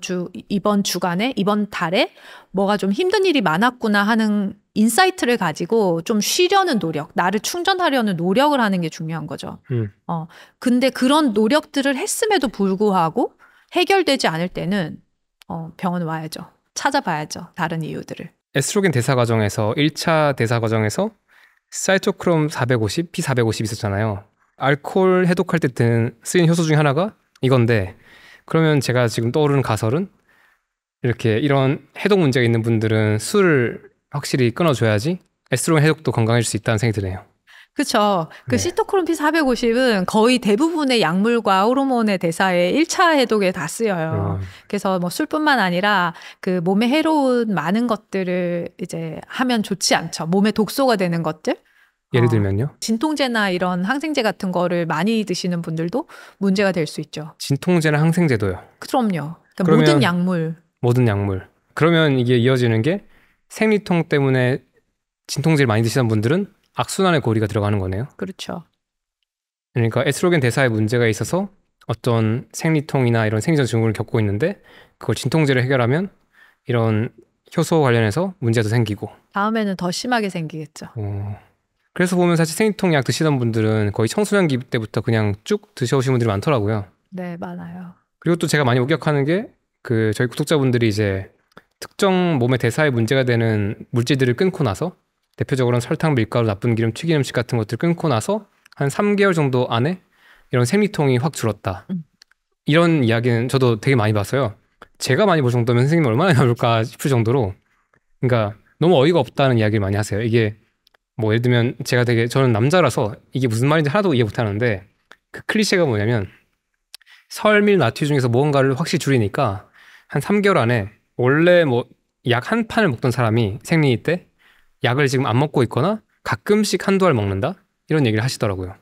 A: 주간에 이번 달에 뭐가 좀 힘든 일이 많았구나 하는 인사이트를 가지고 좀 쉬려는 노력, 나를 충전하려는 노력을 하는 게 중요한 거죠. 근데 그런 노력들을 했음에도 불구하고 해결되지 않을 때는 병원 와야죠. 찾아봐야죠. 다른 이유들을.
B: 에스트로겐 대사 과정에서 1차 대사 과정에서 사이토크롬 450, P450 있었잖아요. 알코올 해독할 때 쓰인 효소 중에 하나가 이건데 그러면 제가 지금 떠오르는 가설은 이렇게 이런 해독 문제가 있는 분들은 술을 확실히 끊어줘야지 에스트로겐 해독도 건강해질 수 있다는 생각이 드네요.
A: 그렇죠. 그 시토크롬 P450은 거의 대부분의 약물과 호르몬의 대사에 1차 해독에 다 쓰여요. 그래서 뭐 술뿐만 아니라 그 몸에 해로운 많은 것들을 이제 하면 좋지 않죠. 몸에 독소가 되는 것들.
B: 예를 들면요?
A: 진통제나 이런 항생제 같은 거를 많이 드시는 분들도 문제가 될 수 있죠.
B: 진통제나 항생제도요?
A: 그럼요. 그러니까 모든 약물.
B: 모든 약물. 그러면 이게 이어지는 게 생리통 때문에 진통제를 많이 드시는 분들은 악순환의 고리가 들어가는 거네요.
A: 그렇죠.
B: 그러니까 에스트로겐 대사에 문제가 있어서 어떤 생리통이나 이런 생리전 증후군을 겪고 있는데 그걸 진통제를 해결하면 이런 효소 관련해서 문제도 생기고
A: 다음에는 더 심하게 생기겠죠.
B: 그래서 보면 사실 생리통 약 드시던 분들은 거의 청소년기 때부터 그냥 쭉 드셔오신 분들이 많더라고요.
A: 네, 많아요.
B: 그리고 또 제가 많이 목격하는 게 그 저희 구독자분들이 이제 특정 몸의 대사에 문제가 되는 물질들을 끊고 나서 대표적으로는 설탕, 밀가루, 나쁜 기름, 튀긴 음식 같은 것들을 끊고 나서 한 3개월 정도 안에 이런 생리통이 확 줄었다. 이런 이야기는 저도 되게 많이 봤어요. 제가 많이 볼 정도면 선생님이 얼마나 나올까 싶을 정도로 그러니까 너무 어이가 없다는 이야기를 많이 하세요. 이게 뭐 예를 들면 저는 남자라서 이게 무슨 말인지 하나도 이해 못하는데 그 클리셰가 뭐냐면 설밀 나트륨 중에서 무언가를 확실히 줄이니까 한 3개월 안에 원래 뭐 약 한 판을 먹던 사람이 생리 때 약을 지금 안 먹고 있거나 가끔씩 한두 알 먹는다? 이런 얘기를 하시더라고요.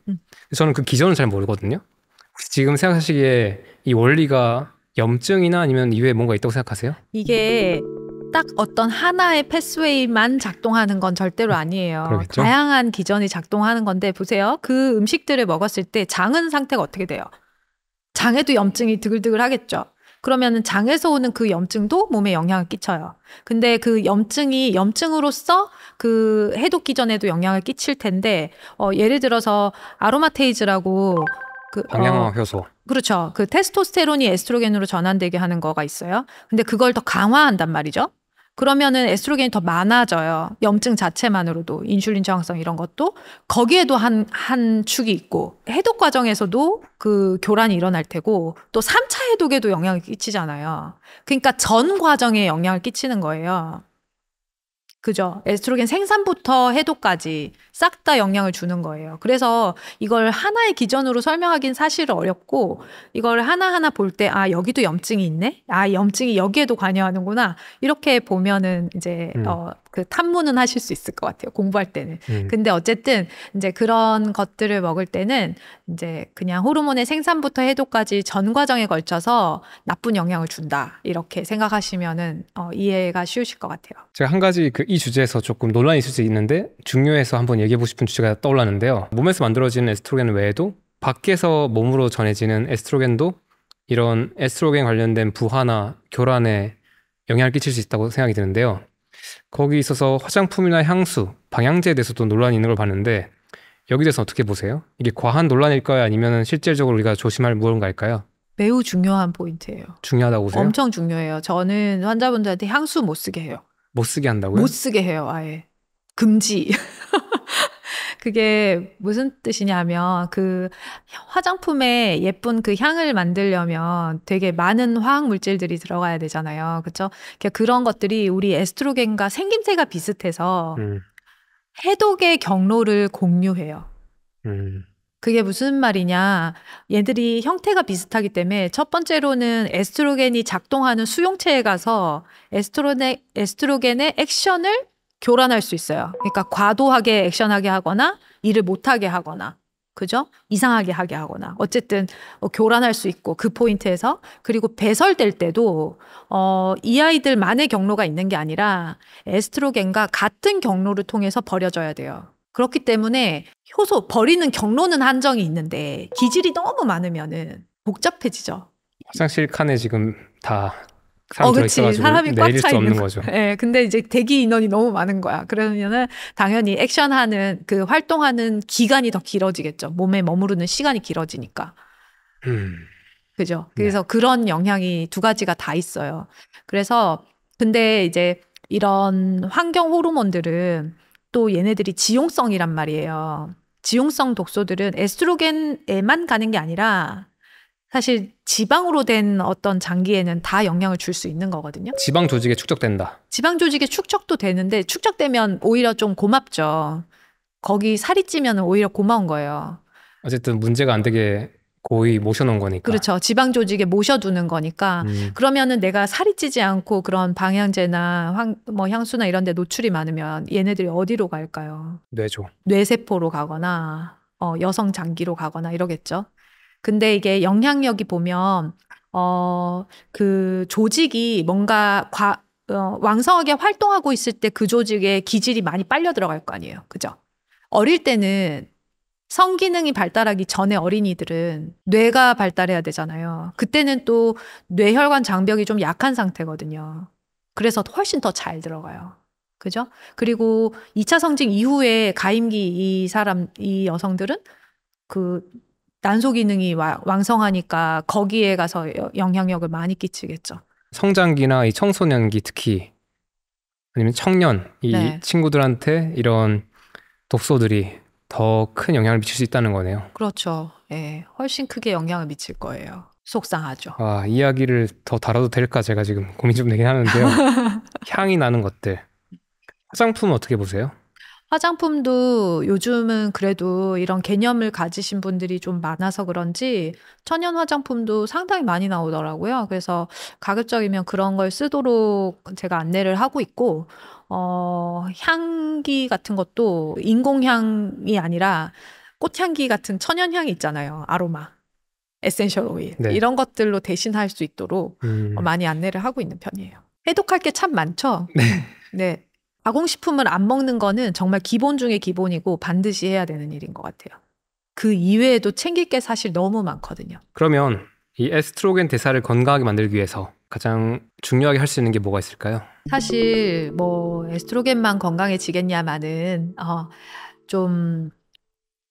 B: 저는 그 기전을 잘 모르거든요. 혹시 지금 생각하시기에 이 원리가 염증이나 아니면 이외에 뭔가 있다고 생각하세요?
A: 이게 딱 어떤 하나의 패스웨이만 작동하는 건 절대로 아니에요.
B: 그러겠죠?
A: 다양한 기전이 작동하는 건데 보세요. 그 음식들을 먹었을 때 장은 상태가 어떻게 돼요? 장에도 염증이 드글드글 하겠죠. 그러면 장에서 오는 그 염증도 몸에 영향을 끼쳐요. 근데 그 염증이 염증으로서 그 해독 기전에도 영향을 끼칠 텐데 예를 들어서 아로마테이즈라고
B: 방향화 효소.
A: 그렇죠. 그 테스토스테론이 에스트로겐으로 전환되게 하는 거가 있어요. 근데 그걸 더 강화한단 말이죠. 그러면은 에스트로겐이 더 많아져요. 염증 자체만으로도 인슐린 저항성 이런 것도 거기에도 한 축이 있고 해독 과정에서도 그 교란이 일어날 테고 또 3차 해독에도 영향을 끼치잖아요. 그러니까 전 과정에 영향을 끼치는 거예요. 그죠? 에스트로겐 생산부터 해독까지 싹 다 영향을 주는 거예요. 그래서 이걸 하나의 기전으로 설명하기는 사실 어렵고 이걸 하나하나 볼 때 아, 여기도 염증이 있네? 아, 염증이 여기에도 관여하는구나. 이렇게 보면은 이제 그 탐문은 하실 수 있을 것 같아요. 공부할 때는. 근데 어쨌든 이제 그런 것들을 먹을 때는 이제 그냥 호르몬의 생산부터 해독까지 전 과정에 걸쳐서 나쁜 영향을 준다. 이렇게 생각하시면은 이해가 쉬우실 것 같아요.
B: 제가 한 가지 이 주제에서 조금 논란이 있을 수 있는데 중요해서 한번 얘기해보고 싶은 주제가 떠올랐는데요. 몸에서 만들어지는 에스트로겐 외에도 밖에서 몸으로 전해지는 에스트로겐도 이런 에스트로겐 관련된 부하나 교란에 영향을 끼칠 수 있다고 생각이 드는데요. 거기 있어서 화장품이나 향수, 방향제에 대해서도 논란이 있는 걸 봤는데 여기 대해서 어떻게 보세요? 이게 과한 논란일까요? 아니면 실질적으로 우리가 조심할 무언가일까요?
A: 매우 중요한 포인트예요.
B: 중요하다고 보세요?
A: 엄청 중요해요. 저는 환자분들한테 향수 못 쓰게 해요.
B: 못 쓰게 한다고요?
A: 못 쓰게 해요. 아예. 금지. 그게 무슨 뜻이냐면 그 화장품에 예쁜 그 향을 만들려면 되게 많은 화학 물질들이 들어가야 되잖아요. 그렇죠? 그런 것들이 우리 에스트로겐과 생김새가 비슷해서 해독의 경로를 공유해요. 그게 무슨 말이냐. 얘들이 형태가 비슷하기 때문에 첫 번째로는 에스트로겐이 작동하는 수용체에 가서 에스트로겐의 액션을 교란할 수 있어요. 그러니까 과도하게 액션하게 하거나 일을 못하게 하거나 그죠? 이상하게 하게 하거나 어쨌든 교란할 수 있고 그 포인트에서 그리고 배설될 때도 이 아이들만의 경로가 있는 게 아니라 에스트로겐과 같은 경로를 통해서 버려져야 돼요. 그렇기 때문에 효소 버리는 경로는 한정이 있는데 기질이 너무 많으면은 복잡해지죠.
B: 화장실 칸에 지금 다 사람 들어있어가지고
A: 사람이 꽉
B: 내릴
A: 차
B: 수 없는
A: 있는
B: 거죠.
A: 네, 근데 이제 대기 인원이 너무 많은 거야. 그러면은 당연히 액션하는 그 활동하는 기간이 더 길어지겠죠. 몸에 머무르는 시간이 길어지니까. 그죠? 그래서 네. 그런 영향이 두 가지가 다 있어요. 그래서 근데 이제 이런 환경 호르몬들은 또 얘네들이 지용성이란 말이에요. 지용성 독소들은 에스트로겐에만 가는 게 아니라 사실 지방으로 된 어떤 장기에는 다 영향을 줄 수 있는 거거든요.
B: 지방 조직에 축적된다.
A: 지방 조직에 축적도 되는데 축적되면 오히려 좀 고맙죠. 거기 살이 찌면 오히려 고마운 거예요. 어쨌든
B: 문제가 안 되게 고이 모셔놓은 거니까.
A: 그렇죠. 지방 조직에 모셔두는 거니까. 그러면은 내가 살이 찌지 않고 그런 방향제나 향수나 이런 데 노출이 많으면 얘네들이 어디로 갈까요?
B: 뇌죠.
A: 뇌세포로 가거나 여성 장기로 가거나 이러겠죠. 근데 이게 영향력이 보면 그 조직이 뭔가 왕성하게 활동하고 있을 때 그 조직에 기질이 많이 빨려 들어갈 거 아니에요. 그죠? 어릴 때는 성기능이 발달하기 전에 어린이들은 뇌가 발달해야 되잖아요. 그때는 또 뇌혈관 장벽이 좀 약한 상태거든요. 그래서 훨씬 더 잘 들어가요. 그죠? 그리고 2차 성징 이후에 가임기 이 여성들은 그 난소 기능이 왕성하니까 거기에 가서 영향력을 많이 끼치겠죠.
B: 성장기나 이 청소년기 특히 아니면 청년 이 네. 친구들한테 이런 독소들이 더 큰 영향을 미칠 수 있다는 거네요.
A: 그렇죠. 예, 훨씬 크게 영향을 미칠 거예요. 속상하죠.
B: 이야기를 더 다뤄도 될까 제가 지금 고민 좀 되긴 하는데요. 향이 나는 것들. 화장품은 어떻게 보세요?
A: 화장품도 요즘은 그래도 이런 개념을 가지신 분들이 좀 많아서 그런지 천연 화장품도 상당히 많이 나오더라고요. 그래서 가급적이면 그런 걸 쓰도록 제가 안내를 하고 있고 향기 같은 것도 인공향이 아니라 꽃향기 같은 천연향이 있잖아요. 아로마, 에센셜 오일 네. 이런 것들로 대신할 수 있도록 많이 안내를 하고 있는 편이에요. 해독할 게 참 많죠. 네. 가공식품을 안 먹는 거는 정말 기본 중에 기본이고 반드시 해야 되는 일인 것 같아요. 그 이외에도 챙길 게 사실 너무 많거든요.
B: 그러면 이 에스트로겐 대사를 건강하게 만들기 위해서 가장 중요하게 할 수 있는 게 뭐가 있을까요?
A: 사실 뭐 에스트로겐만 건강해지겠냐마는 좀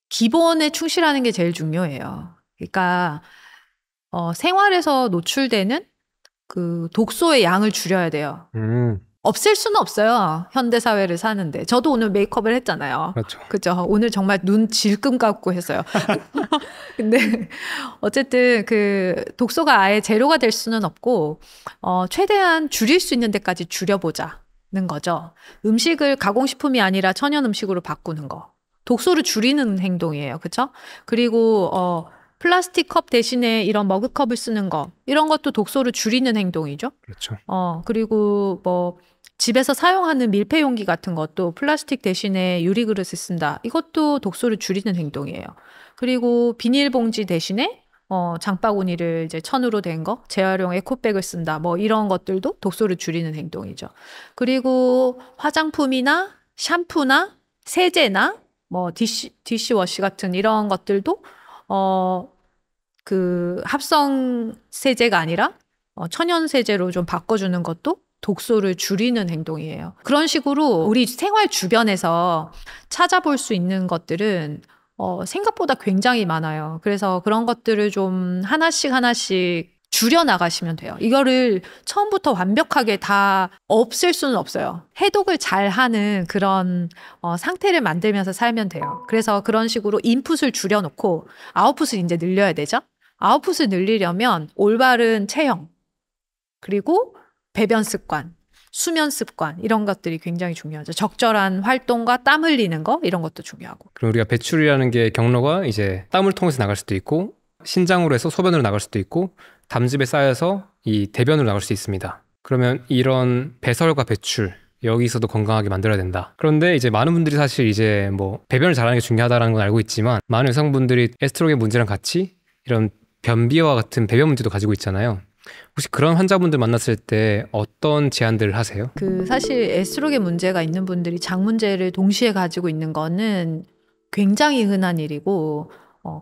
A: 기본에 충실하는 게 제일 중요해요. 그러니까 생활에서 노출되는 그 독소의 양을 줄여야 돼요. 없앨 수는 없어요. 현대사회를 사는데. 저도 오늘 메이크업을 했잖아요.
B: 그렇죠.
A: 그죠? 오늘 정말 눈 질끔 감고 했어요. 근데 어쨌든 그 독소가 아예 제로가 될 수는 없고 최대한 줄일 수 있는 데까지 줄여보자는 거죠. 음식을 가공식품이 아니라 천연 음식으로 바꾸는 거. 독소를 줄이는 행동이에요. 그렇죠? 그리고 플라스틱 컵 대신에 이런 머그컵을 쓰는 거 이런 것도 독소를 줄이는 행동이죠.
B: 그렇죠.
A: 그리고 뭐 집에서 사용하는 밀폐 용기 같은 것도 플라스틱 대신에 유리 그릇을 쓴다. 이것도 독소를 줄이는 행동이에요. 그리고 비닐봉지 대신에 장바구니를 이제 천으로 된 거, 재활용 에코백을 쓴다. 뭐 이런 것들도 독소를 줄이는 행동이죠. 그리고 화장품이나 샴푸나 세제나 뭐 디시워시 같은 이런 것들도 그 합성 세제가 아니라 천연 세제로 좀 바꿔주는 것도 독소를 줄이는 행동이에요. 그런 식으로 우리 생활 주변에서 찾아볼 수 있는 것들은 생각보다 굉장히 많아요. 그래서 그런 것들을 좀 하나씩 줄여 나가시면 돼요. 이거를 처음부터 완벽하게 다 없앨 수는 없어요. 해독을 잘 하는 그런 상태를 만들면서 살면 돼요. 그래서 그런 식으로 인풋을 줄여놓고 아웃풋을 이제 늘려야 되죠. 아웃풋을 늘리려면 올바른 체형, 그리고 배변 습관, 수면 습관 이런 것들이 굉장히 중요하죠. 적절한 활동과 땀 흘리는 거 이런 것도 중요하고.
B: 그럼 우리가 배출이라는 게 경로가 이제 땀을 통해서 나갈 수도 있고 신장으로 해서 소변으로 나갈 수도 있고 담즙에 쌓여서 이 대변으로 나갈 수 있습니다. 그러면 이런 배설과 배출 여기서도 건강하게 만들어야 된다. 그런데 이제 많은 분들이 사실 이제 뭐 배변을 잘하는 게 중요하다는 건 알고 있지만 많은 여성분들이 에스트로겐 문제랑 같이 이런 변비와 같은 배변 문제도 가지고 있잖아요. 혹시 그런 환자분들 만났을 때 어떤 제안들을 하세요?
A: 사실 에스트로겐 문제가 있는 분들이 장 문제를 동시에 가지고 있는 거는 굉장히 흔한 일이고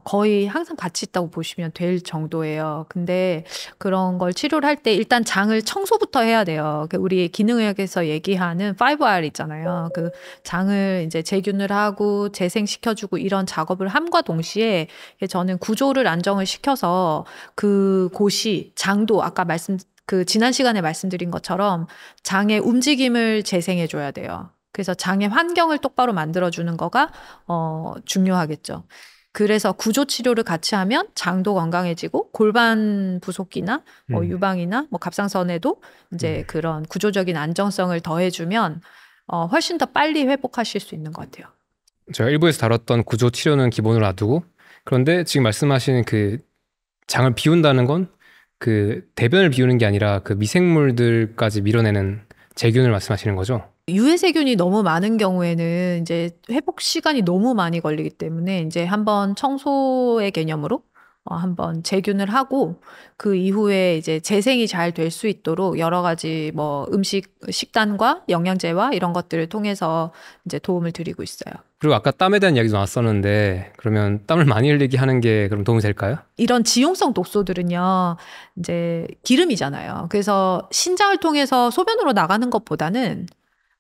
A: 거의 항상 같이 있다고 보시면 될 정도예요. 근데 그런 걸 치료를 할 때 일단 장을 청소부터 해야 돼요. 우리 기능의학에서 얘기하는 5R 있잖아요. 그 장을 이제 재균을 하고 재생시켜주고 이런 작업을 함과 동시에 저는 구조를 안정을 시켜서 그 곳이 장도 아까 지난 시간에 말씀드린 것처럼 장의 움직임을 재생해줘야 돼요. 그래서 장의 환경을 똑바로 만들어주는 거가 중요하겠죠. 그래서 구조 치료를 같이 하면 장도 건강해지고 골반 부속기나 유방이나 갑상선에도 이제 그런 구조적인 안정성을 더해주면 훨씬 더 빨리 회복하실 수 있는 것 같아요.
B: 제가 일부에서 다뤘던 구조 치료는 기본으로 놔두고 그런데 지금 말씀하시는 그 장을 비운다는 건 그 대변을 비우는 게 아니라 그 미생물들까지 밀어내는 제균을 말씀하시는 거죠?
A: 유해 세균이 너무 많은 경우에는 이제 회복 시간이 너무 많이 걸리기 때문에 이제 한번 청소의 개념으로 한번 재균을 하고 그 이후에 이제 재생이 잘 될 수 있도록 여러 가지 뭐 식단과 영양제와 이런 것들을 통해서 이제 도움을 드리고 있어요.
B: 그리고 아까 땀에 대한 이야기도 나왔었는데 그러면 땀을 많이 흘리게 하는 게 그럼 도움이 될까요?
A: 이런 지용성 독소들은요, 이제 기름이잖아요. 그래서 신장을 통해서 소변으로 나가는 것보다는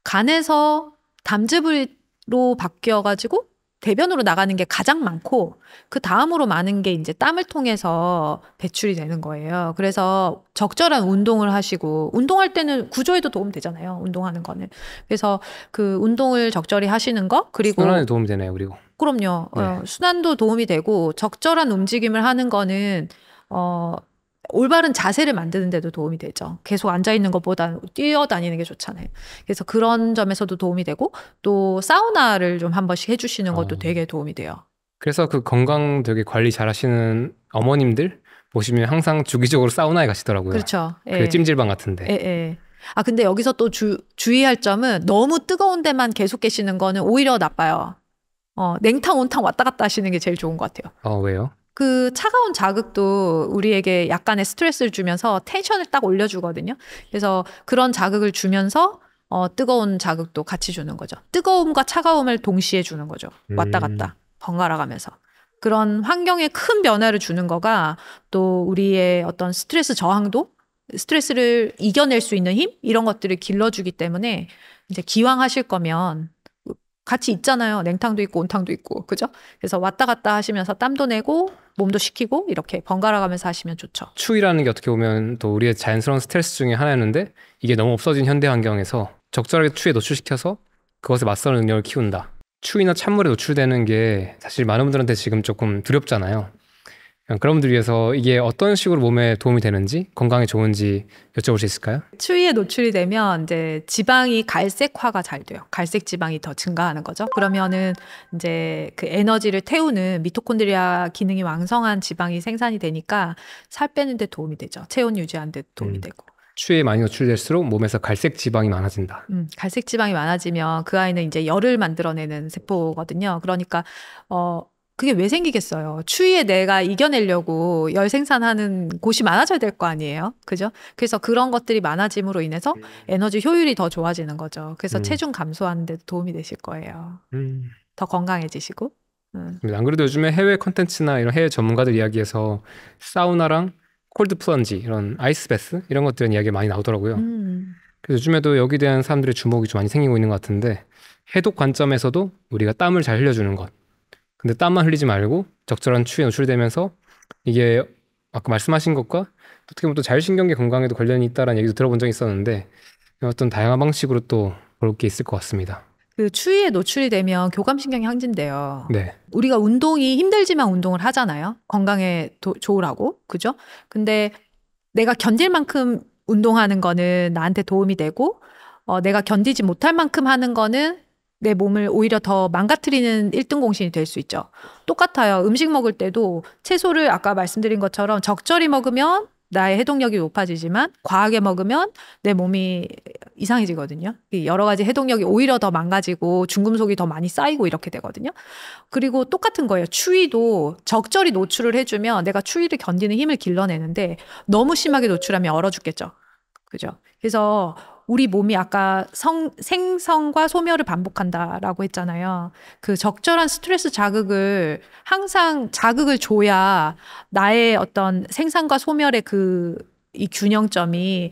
A: 간에서 담즙으로 바뀌어가지고 대변으로 나가는 게 가장 많고 그 다음으로 많은 게 이제 땀을 통해서 배출이 되는 거예요. 그래서 적절한 운동을 하시고 운동할 때는 구조에도 도움 되잖아요. 운동하는 거는. 그래서 그 운동을 적절히 하시는 거 그리고
B: 순환에 도움이 되네요. 그리고
A: 그럼요.
B: 네.
A: 순환도 도움이 되고 적절한 움직임을 하는 거는 올바른 자세를 만드는 데도 도움이 되죠. 계속 앉아있는 것보다 뛰어다니는 게 좋잖아요. 그래서 그런 점에서도 도움이 되고 또 사우나를 좀 한 번씩 해주시는 것도 되게 도움이 돼요.
B: 그래서 그 건강 되게 관리 잘 하시는 어머님들 보시면 항상 주기적으로 사우나에 가시더라고요.
A: 그렇죠.
B: 그 찜질방 같은데.
A: 예. 근데 여기서 또 주의할 점은 너무 뜨거운 데만 계속 계시는 거는 오히려 나빠요. 냉탕, 온탕 왔다 갔다 하시는 게 제일 좋은 것 같아요.
B: 왜요?
A: 그 차가운 자극도 우리에게 약간의 스트레스를 주면서 텐션을 딱 올려주거든요. 그래서 그런 자극을 주면서 뜨거운 자극도 같이 주는 거죠. 뜨거움과 차가움을 동시에 주는 거죠. 왔다 갔다 번갈아 가면서. 그런 환경에 큰 변화를 주는 거가 또 우리의 어떤 스트레스 저항도, 스트레스를 이겨낼 수 있는 힘 이런 것들을 길러주기 때문에 이제 기왕 하실 거면 같이 있잖아요. 냉탕도 있고 온탕도 있고. 그죠? 그래서 왔다 갔다 하시면서 땀도 내고 몸도 식히고 이렇게 번갈아 가면서 하시면 좋죠.
B: 추위라는 게 어떻게 보면 또 우리의 자연스러운 스트레스 중에 하나였는데 이게 너무 없어진 현대 환경에서 적절하게 추위에 노출시켜서 그것에 맞서는 능력을 키운다. 추위나 찬물에 노출되는 게 사실 많은 분들한테 지금 조금 두렵잖아요. 그런 분들 위해서 이게 어떤 식으로 몸에 도움이 되는지, 건강에 좋은지 여쭤볼 수 있을까요?
A: 추위에 노출이 되면 이제 지방이 갈색화가 잘 돼요. 갈색 지방이 더 증가하는 거죠. 그러면은 이제 그 에너지를 태우는 미토콘드리아 기능이 왕성한 지방이 생산이 되니까 살 빼는 데 도움이 되죠. 체온 유지하는 데 도움이 되고.
B: 추위에 많이 노출될수록 몸에서 갈색 지방이 많아진다.
A: 갈색 지방이 많아지면 그 아이는 이제 열을 만들어내는 세포거든요. 그러니까 그게 왜 생기겠어요? 추위에 내가 이겨내려고 열 생산하는 곳이 많아져야 될 거 아니에요? 그죠? 그래서 그런 것들이 많아짐으로 인해서 에너지 효율이 더 좋아지는 거죠. 그래서 체중 감소하는 데 도움이 되실 거예요. 더 건강해지시고.
B: 안 그래도 요즘에 해외 콘텐츠나 이런 해외 전문가들 이야기에서 사우나랑 콜드 플런지, 이런 아이스베스 이런 것들은 이야기가 많이 나오더라고요. 그래서 요즘에도 여기에 대한 사람들의 주목이 좀 많이 생기고 있는 것 같은데, 해독 관점에서도 우리가 땀을 잘 흘려주는 것, 근데 땀만 흘리지 말고 적절한 추위에 노출되면서 이게 아까 말씀하신 것과 어떻게 보면 또 자율신경계 건강에도 관련이 있다라는 얘기도 들어본 적이 있었는데, 어떤 다양한 방식으로 또 볼 게 있을 것 같습니다.
A: 그 추위에 노출이 되면 교감신경이 항진돼요.
B: 네.
A: 우리가 운동이 힘들지만 운동을 하잖아요. 건강에 좋으라고. 그죠? 근데 내가 견딜 만큼 운동하는 거는 나한테 도움이 되고, 내가 견디지 못할 만큼 하는 거는 내 몸을 오히려 더 망가뜨리는 1등 공신이 될 수 있죠. 똑같아요. 음식 먹을 때도 채소를 아까 말씀드린 것처럼 적절히 먹으면 나의 해독력이 높아지지만 과하게 먹으면 내 몸이 이상해지거든요. 여러 가지 해독력이 오히려 더 망가지고 중금속이 더 많이 쌓이고 이렇게 되거든요. 그리고 똑같은 거예요. 추위도 적절히 노출을 해주면 내가 추위를 견디는 힘을 길러내는데, 너무 심하게 노출하면 얼어 죽겠죠. 그죠? 그래서 우리 몸이 아까 생성과 소멸을 반복한다라고 했잖아요. 그 적절한 스트레스 자극을 항상 자극을 줘야 나의 어떤 생산과 소멸의 이 균형점이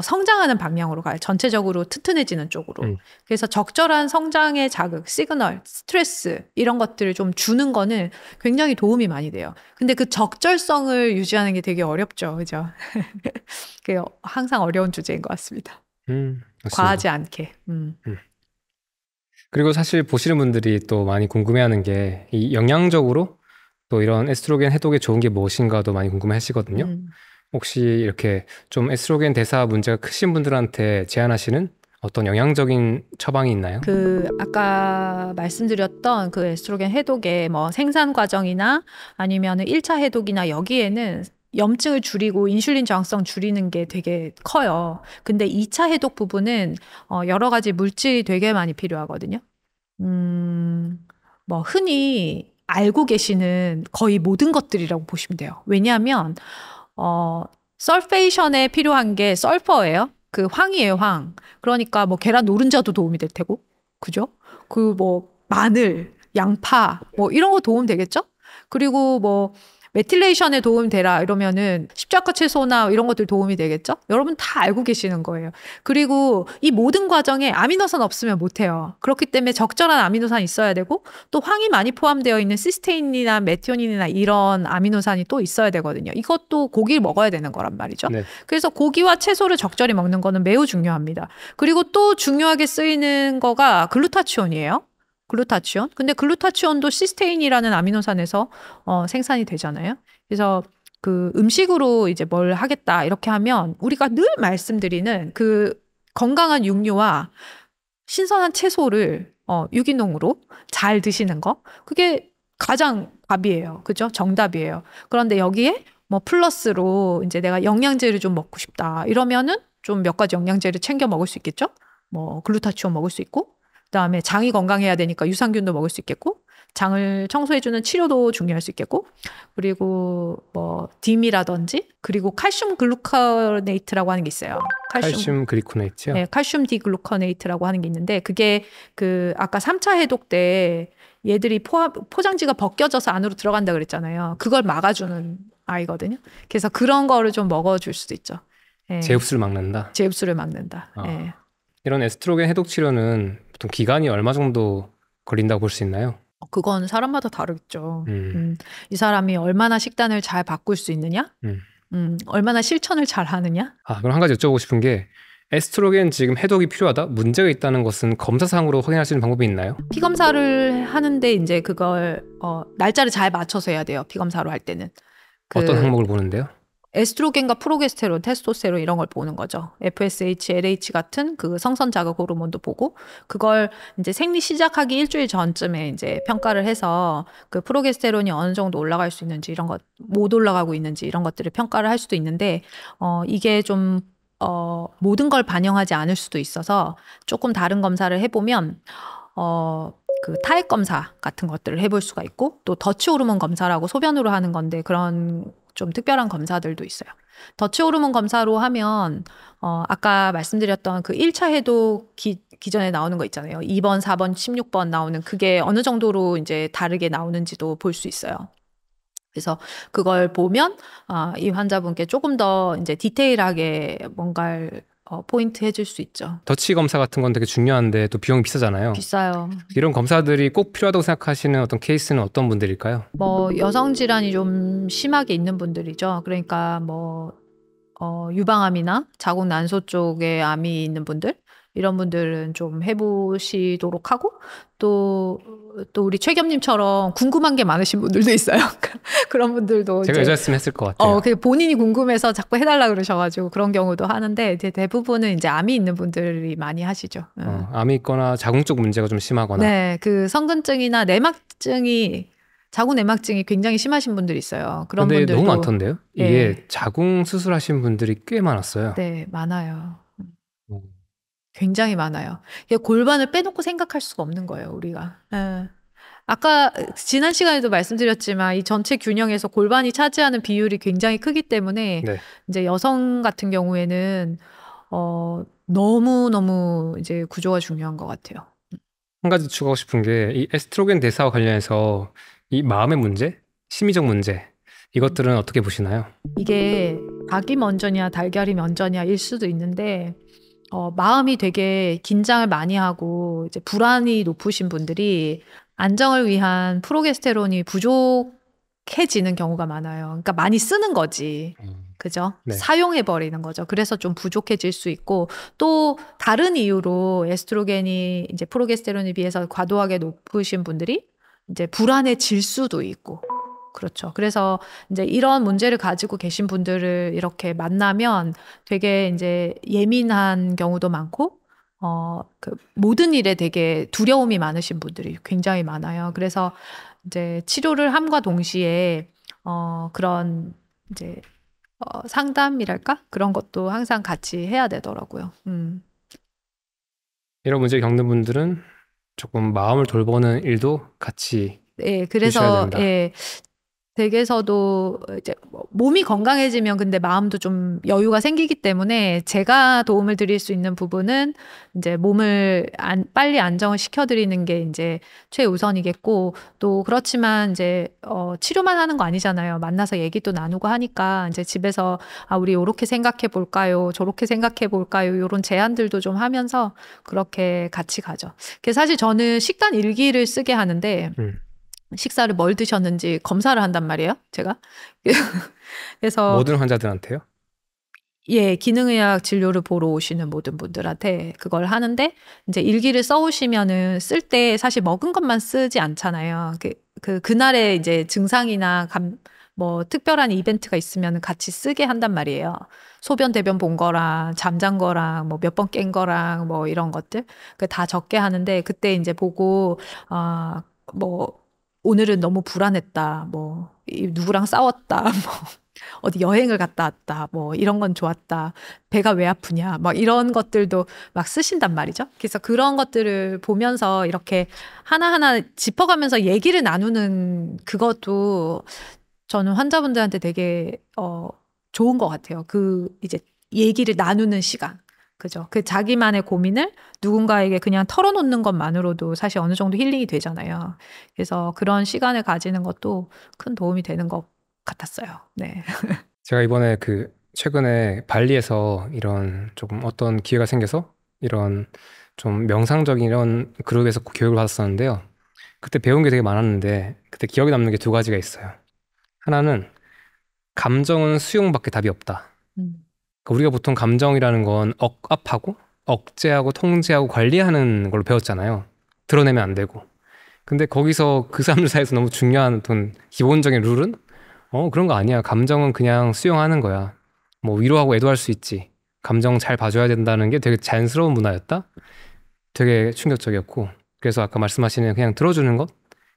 A: 성장하는 방향으로 가요. 전체적으로 튼튼해지는 쪽으로. 그래서 적절한 성장의 자극, 시그널, 스트레스 이런 것들을 좀 주는 거는 굉장히 도움이 많이 돼요. 근데 그 적절성을 유지하는 게 되게 어렵죠. 그죠? 그게 항상 어려운 주제인 것 같습니다. 과하지 않게.
B: 그리고 사실 보시는 분들이 또 많이 궁금해하는 게, 이 영양적으로 또 이런 에스트로겐 해독에 좋은 게 무엇인가도 많이 궁금해하시거든요. 혹시 이렇게 좀 에스트로겐 대사 문제가 크신 분들한테 제안하시는 어떤 영양적인 처방이 있나요?
A: 아까 말씀드렸던 그 에스트로겐 해독의 뭐 생산 과정이나 아니면 1차 해독이나 여기에는 염증을 줄이고 인슐린 저항성 줄이는 게 되게 커요. 근데 2차 해독 부분은 여러 가지 물질이 되게 많이 필요하거든요. 뭐 흔히 알고 계시는 거의 모든 것들이라고 보시면 돼요. 왜냐하면 설페이션에 필요한 게 설퍼예요. 그 황이에요, 황. 그러니까 뭐 계란 노른자도 도움이 될 테고, 그죠? 그 뭐 마늘, 양파 뭐 이런 거 도움 되겠죠? 그리고 뭐 메틸레이션에 도움 되라 이러면은 십자가 채소나 이런 것들 도움이 되겠죠? 여러분 다 알고 계시는 거예요. 그리고 이 모든 과정에 아미노산 없으면 못해요. 그렇기 때문에 적절한 아미노산이 있어야 되고, 또 황이 많이 포함되어 있는 시스테인이나 메티오닌이나 이런 아미노산이 또 있어야 되거든요. 이것도 고기를 먹어야 되는 거란 말이죠. 네. 그래서 고기와 채소를 적절히 먹는 거는 매우 중요합니다. 그리고 또 중요하게 쓰이는 거가 글루타치온이에요. 글루타치온. 근데 글루타치온도 시스테인이라는 아미노산에서 생산이 되잖아요. 그래서 그 음식으로 이제 뭘 하겠다 이렇게 하면 우리가 늘 말씀드리는 그 건강한 육류와 신선한 채소를 유기농으로 잘 드시는 거, 그게 가장 답이에요. 그죠? 정답이에요. 그런데 여기에 뭐 플러스로 이제 내가 영양제를 좀 먹고 싶다 이러면은 좀 몇 가지 영양제를 챙겨 먹을 수 있겠죠? 뭐 글루타치온 먹을 수 있고, 그다음에 장이 건강해야 되니까 유산균도 먹을 수 있겠고, 장을 청소해주는 치료도 중요할 수 있겠고, 그리고 뭐 딤이라든지, 그리고 칼슘 글루코네이트라고 하는 게 있어요.
B: 칼슘 글루코네이트요?
A: 네, 칼슘 디글루코네이트라고 하는 게 있는데, 그게 그 아까 3차 해독 때 얘들이 포장지가 벗겨져서 안으로 들어간다 그랬잖아요. 그걸 막아주는 아이거든요. 그래서 그런 거를 좀 먹어줄 수도 있죠. 네.
B: 재흡수를 막는다?
A: 재흡수를 막는다. 네.
B: 이런 에스트로겐 해독 치료는 보통 기간이 얼마 정도 걸린다고 볼 수 있나요?
A: 그건 사람마다 다르겠죠. 이 사람이 얼마나 식단을 잘 바꿀 수 있느냐? 얼마나 실천을 잘 하느냐?
B: 그럼 한 가지 여쭤보고 싶은 게, 에스트로겐 지금 해독이 필요하다? 문제가 있다는 것은 검사상으로 확인할 수 있는 방법이 있나요?
A: 피검사를 하는데 이제 그걸 날짜를 잘 맞춰서 해야 돼요. 피검사로 할 때는.
B: 어떤 항목을 보는데요?
A: 에스트로겐과 프로게스테론, 테스토스테론 이런 걸 보는 거죠. FSH, LH 같은 그 성선 자극 호르몬도 보고 그걸 이제 생리 시작하기 일주일 전쯤에 이제 평가를 해서 그 프로게스테론이 어느 정도 올라갈 수 있는지 이런 것, 못 올라가고 있는지 이런 것들을 평가를 할 수도 있는데 이게 좀 모든 걸 반영하지 않을 수도 있어서 조금 다른 검사를 해보면 그 타액 검사 같은 것들을 해볼 수가 있고 또 더치 호르몬 검사라고 소변으로 하는 건데 그런 좀 특별한 검사들도 있어요. 더치 호르몬 검사로 하면 아까 말씀드렸던 그 1차 해독 기전에 나오는 거 있잖아요. 2번, 4번, 16번 나오는 그게 어느 정도로 이제 다르게 나오는지도 볼 수 있어요. 그래서 그걸 보면 이 환자분께 조금 더 이제 디테일하게 뭔가를 포인트 해줄 수 있죠.
B: 더치 검사 같은 건 되게 중요한데 또 비용이 비싸잖아요.
A: 비싸요.
B: 이런 검사들이 꼭 필요하다고 생각하시는 어떤 케이스는 어떤 분들일까요?
A: 뭐 여성 질환이 좀 심하게 있는 분들이죠. 그러니까 뭐 유방암이나 자궁 난소 쪽에 암이 있는 분들 이런 분들은 좀 해보시도록 하고 또 우리 최겸님처럼 궁금한 게 많으신 분들도 있어요. 그런 분들도
B: 제가 여자였으면 했을 것 같아요.
A: 본인이 궁금해서 자꾸 해달라 그러셔가지고 그런 경우도 하는데 이제 대부분은 이제 암이 있는 분들이 많이 하시죠.
B: 암이 있거나 자궁 쪽 문제가 좀 심하거나.
A: 네, 그 성근증이나 내막증이 자궁 내막증이 굉장히 심하신 분들이 있어요. 그런
B: 근데
A: 분들도
B: 너무 많던데요? 이게 자궁 수술하신 분들이 꽤 많았어요.
A: 네, 많아요. 굉장히 많아요. 골반을 빼놓고 생각할 수가 없는 거예요, 우리가. 아까 지난 시간에도 말씀드렸지만 이 전체 균형에서 골반이 차지하는 비율이 굉장히 크기 때문에
B: 네.
A: 이제 여성 같은 경우에는 너무 이제 구조가 중요한 것 같아요.
B: 한 가지 추가하고 싶은 게 이 에스트로겐 대사와 관련해서 이 마음의 문제, 심리적 문제 이것들은 어떻게 보시나요?
A: 이게 닭이 먼저냐 달걀이 먼저냐일 수도 있는데 마음이 되게 긴장을 많이 하고 이제 불안이 높으신 분들이 안정을 위한 프로게스테론이 부족해지는 경우가 많아요. 그러니까 많이 쓰는 거지. 그죠?
B: 네.
A: 사용해버리는 거죠. 그래서 좀 부족해질 수 있고 또 다른 이유로 에스트로겐이 이제 프로게스테론에 비해서 과도하게 높으신 분들이 이제 불안해질 수도 있고 그렇죠. 그래서 이제 이런 문제를 가지고 계신 분들을 이렇게 만나면 되게 이제 예민한 경우도 많고, 그 모든 일에 되게 두려움이 많으신 분들이 굉장히 많아요. 그래서 이제 치료를 함과 동시에, 그런 이제, 상담이랄까? 그런 것도 항상 같이 해야 되더라고요.
B: 이런 문제 겪는 분들은 조금 마음을 돌보는 일도 같이
A: 네, 그래서 예, 댁에서도 이제 몸이 건강해지면 근데 마음도 좀 여유가 생기기 때문에 제가 도움을 드릴 수 있는 부분은 이제 몸을 빨리 안정을 시켜드리는 게 이제 최우선이겠고 또 그렇지만 이제 치료만 하는 거 아니잖아요. 만나서 얘기도 나누고 하니까 이제 집에서 우리 요렇게 생각해 볼까요? 저렇게 생각해 볼까요? 요런 제안들도 좀 하면서 그렇게 같이 가죠. 그래서 사실 저는 식단 일기를 쓰게 하는데 식사를 뭘 드셨는지 검사를 한단 말이에요, 제가. 그래서
B: 모든 환자들한테요?
A: 예, 기능의학 진료를 보러 오시는 모든 분들한테 그걸 하는데 이제 일기를 써오시면은 쓸 때 사실 먹은 것만 쓰지 않잖아요. 그날의 이제 증상이나 뭐 특별한 이벤트가 있으면 같이 쓰게 한단 말이에요. 소변 대변 본 거랑 잠잔 거랑 뭐 몇 번 깬 거랑 뭐 이런 것들 다 적게 하는데 그때 이제 보고 뭐 오늘은 너무 불안했다. 뭐 누구랑 싸웠다. 뭐 어디 여행을 갔다 왔다. 뭐 이런 건 좋았다. 배가 왜 아프냐. 막 이런 것들도 막 쓰신단 말이죠. 그래서 그런 것들을 보면서 이렇게 하나하나 짚어가면서 얘기를 나누는 그것도 저는 환자분들한테 되게 좋은 것 같아요. 그 이제 얘기를 나누는 시간. 그죠. 그 자기만의 고민을 누군가에게 그냥 털어놓는 것만으로도 사실 어느 정도 힐링이 되잖아요. 그래서 그런 시간을 가지는 것도 큰 도움이 되는 것 같았어요. 네.
B: 제가 이번에 최근에 발리에서 이런 조금 어떤 기회가 생겨서 이런 좀 명상적인 이런 그룹에서 교육을 받았었는데요. 그때 배운 게 되게 많았는데 그때 기억에 남는 게 두 가지가 있어요. 하나는 감정은 수용밖에 답이 없다. 우리가 보통 감정이라는 건 억압하고 억제하고 통제하고 관리하는 걸로 배웠잖아요. 드러내면 안 되고. 근데 거기서 그 사람들 사이에서 너무 중요한 어떤 기본적인 룰은 그런 거 아니야. 감정은 그냥 수용하는 거야. 뭐 위로하고 애도할 수 있지. 감정 잘 봐줘야 된다는 게 되게 자연스러운 문화였다. 되게 충격적이었고, 그래서 아까 말씀하시는 그냥 들어주는 것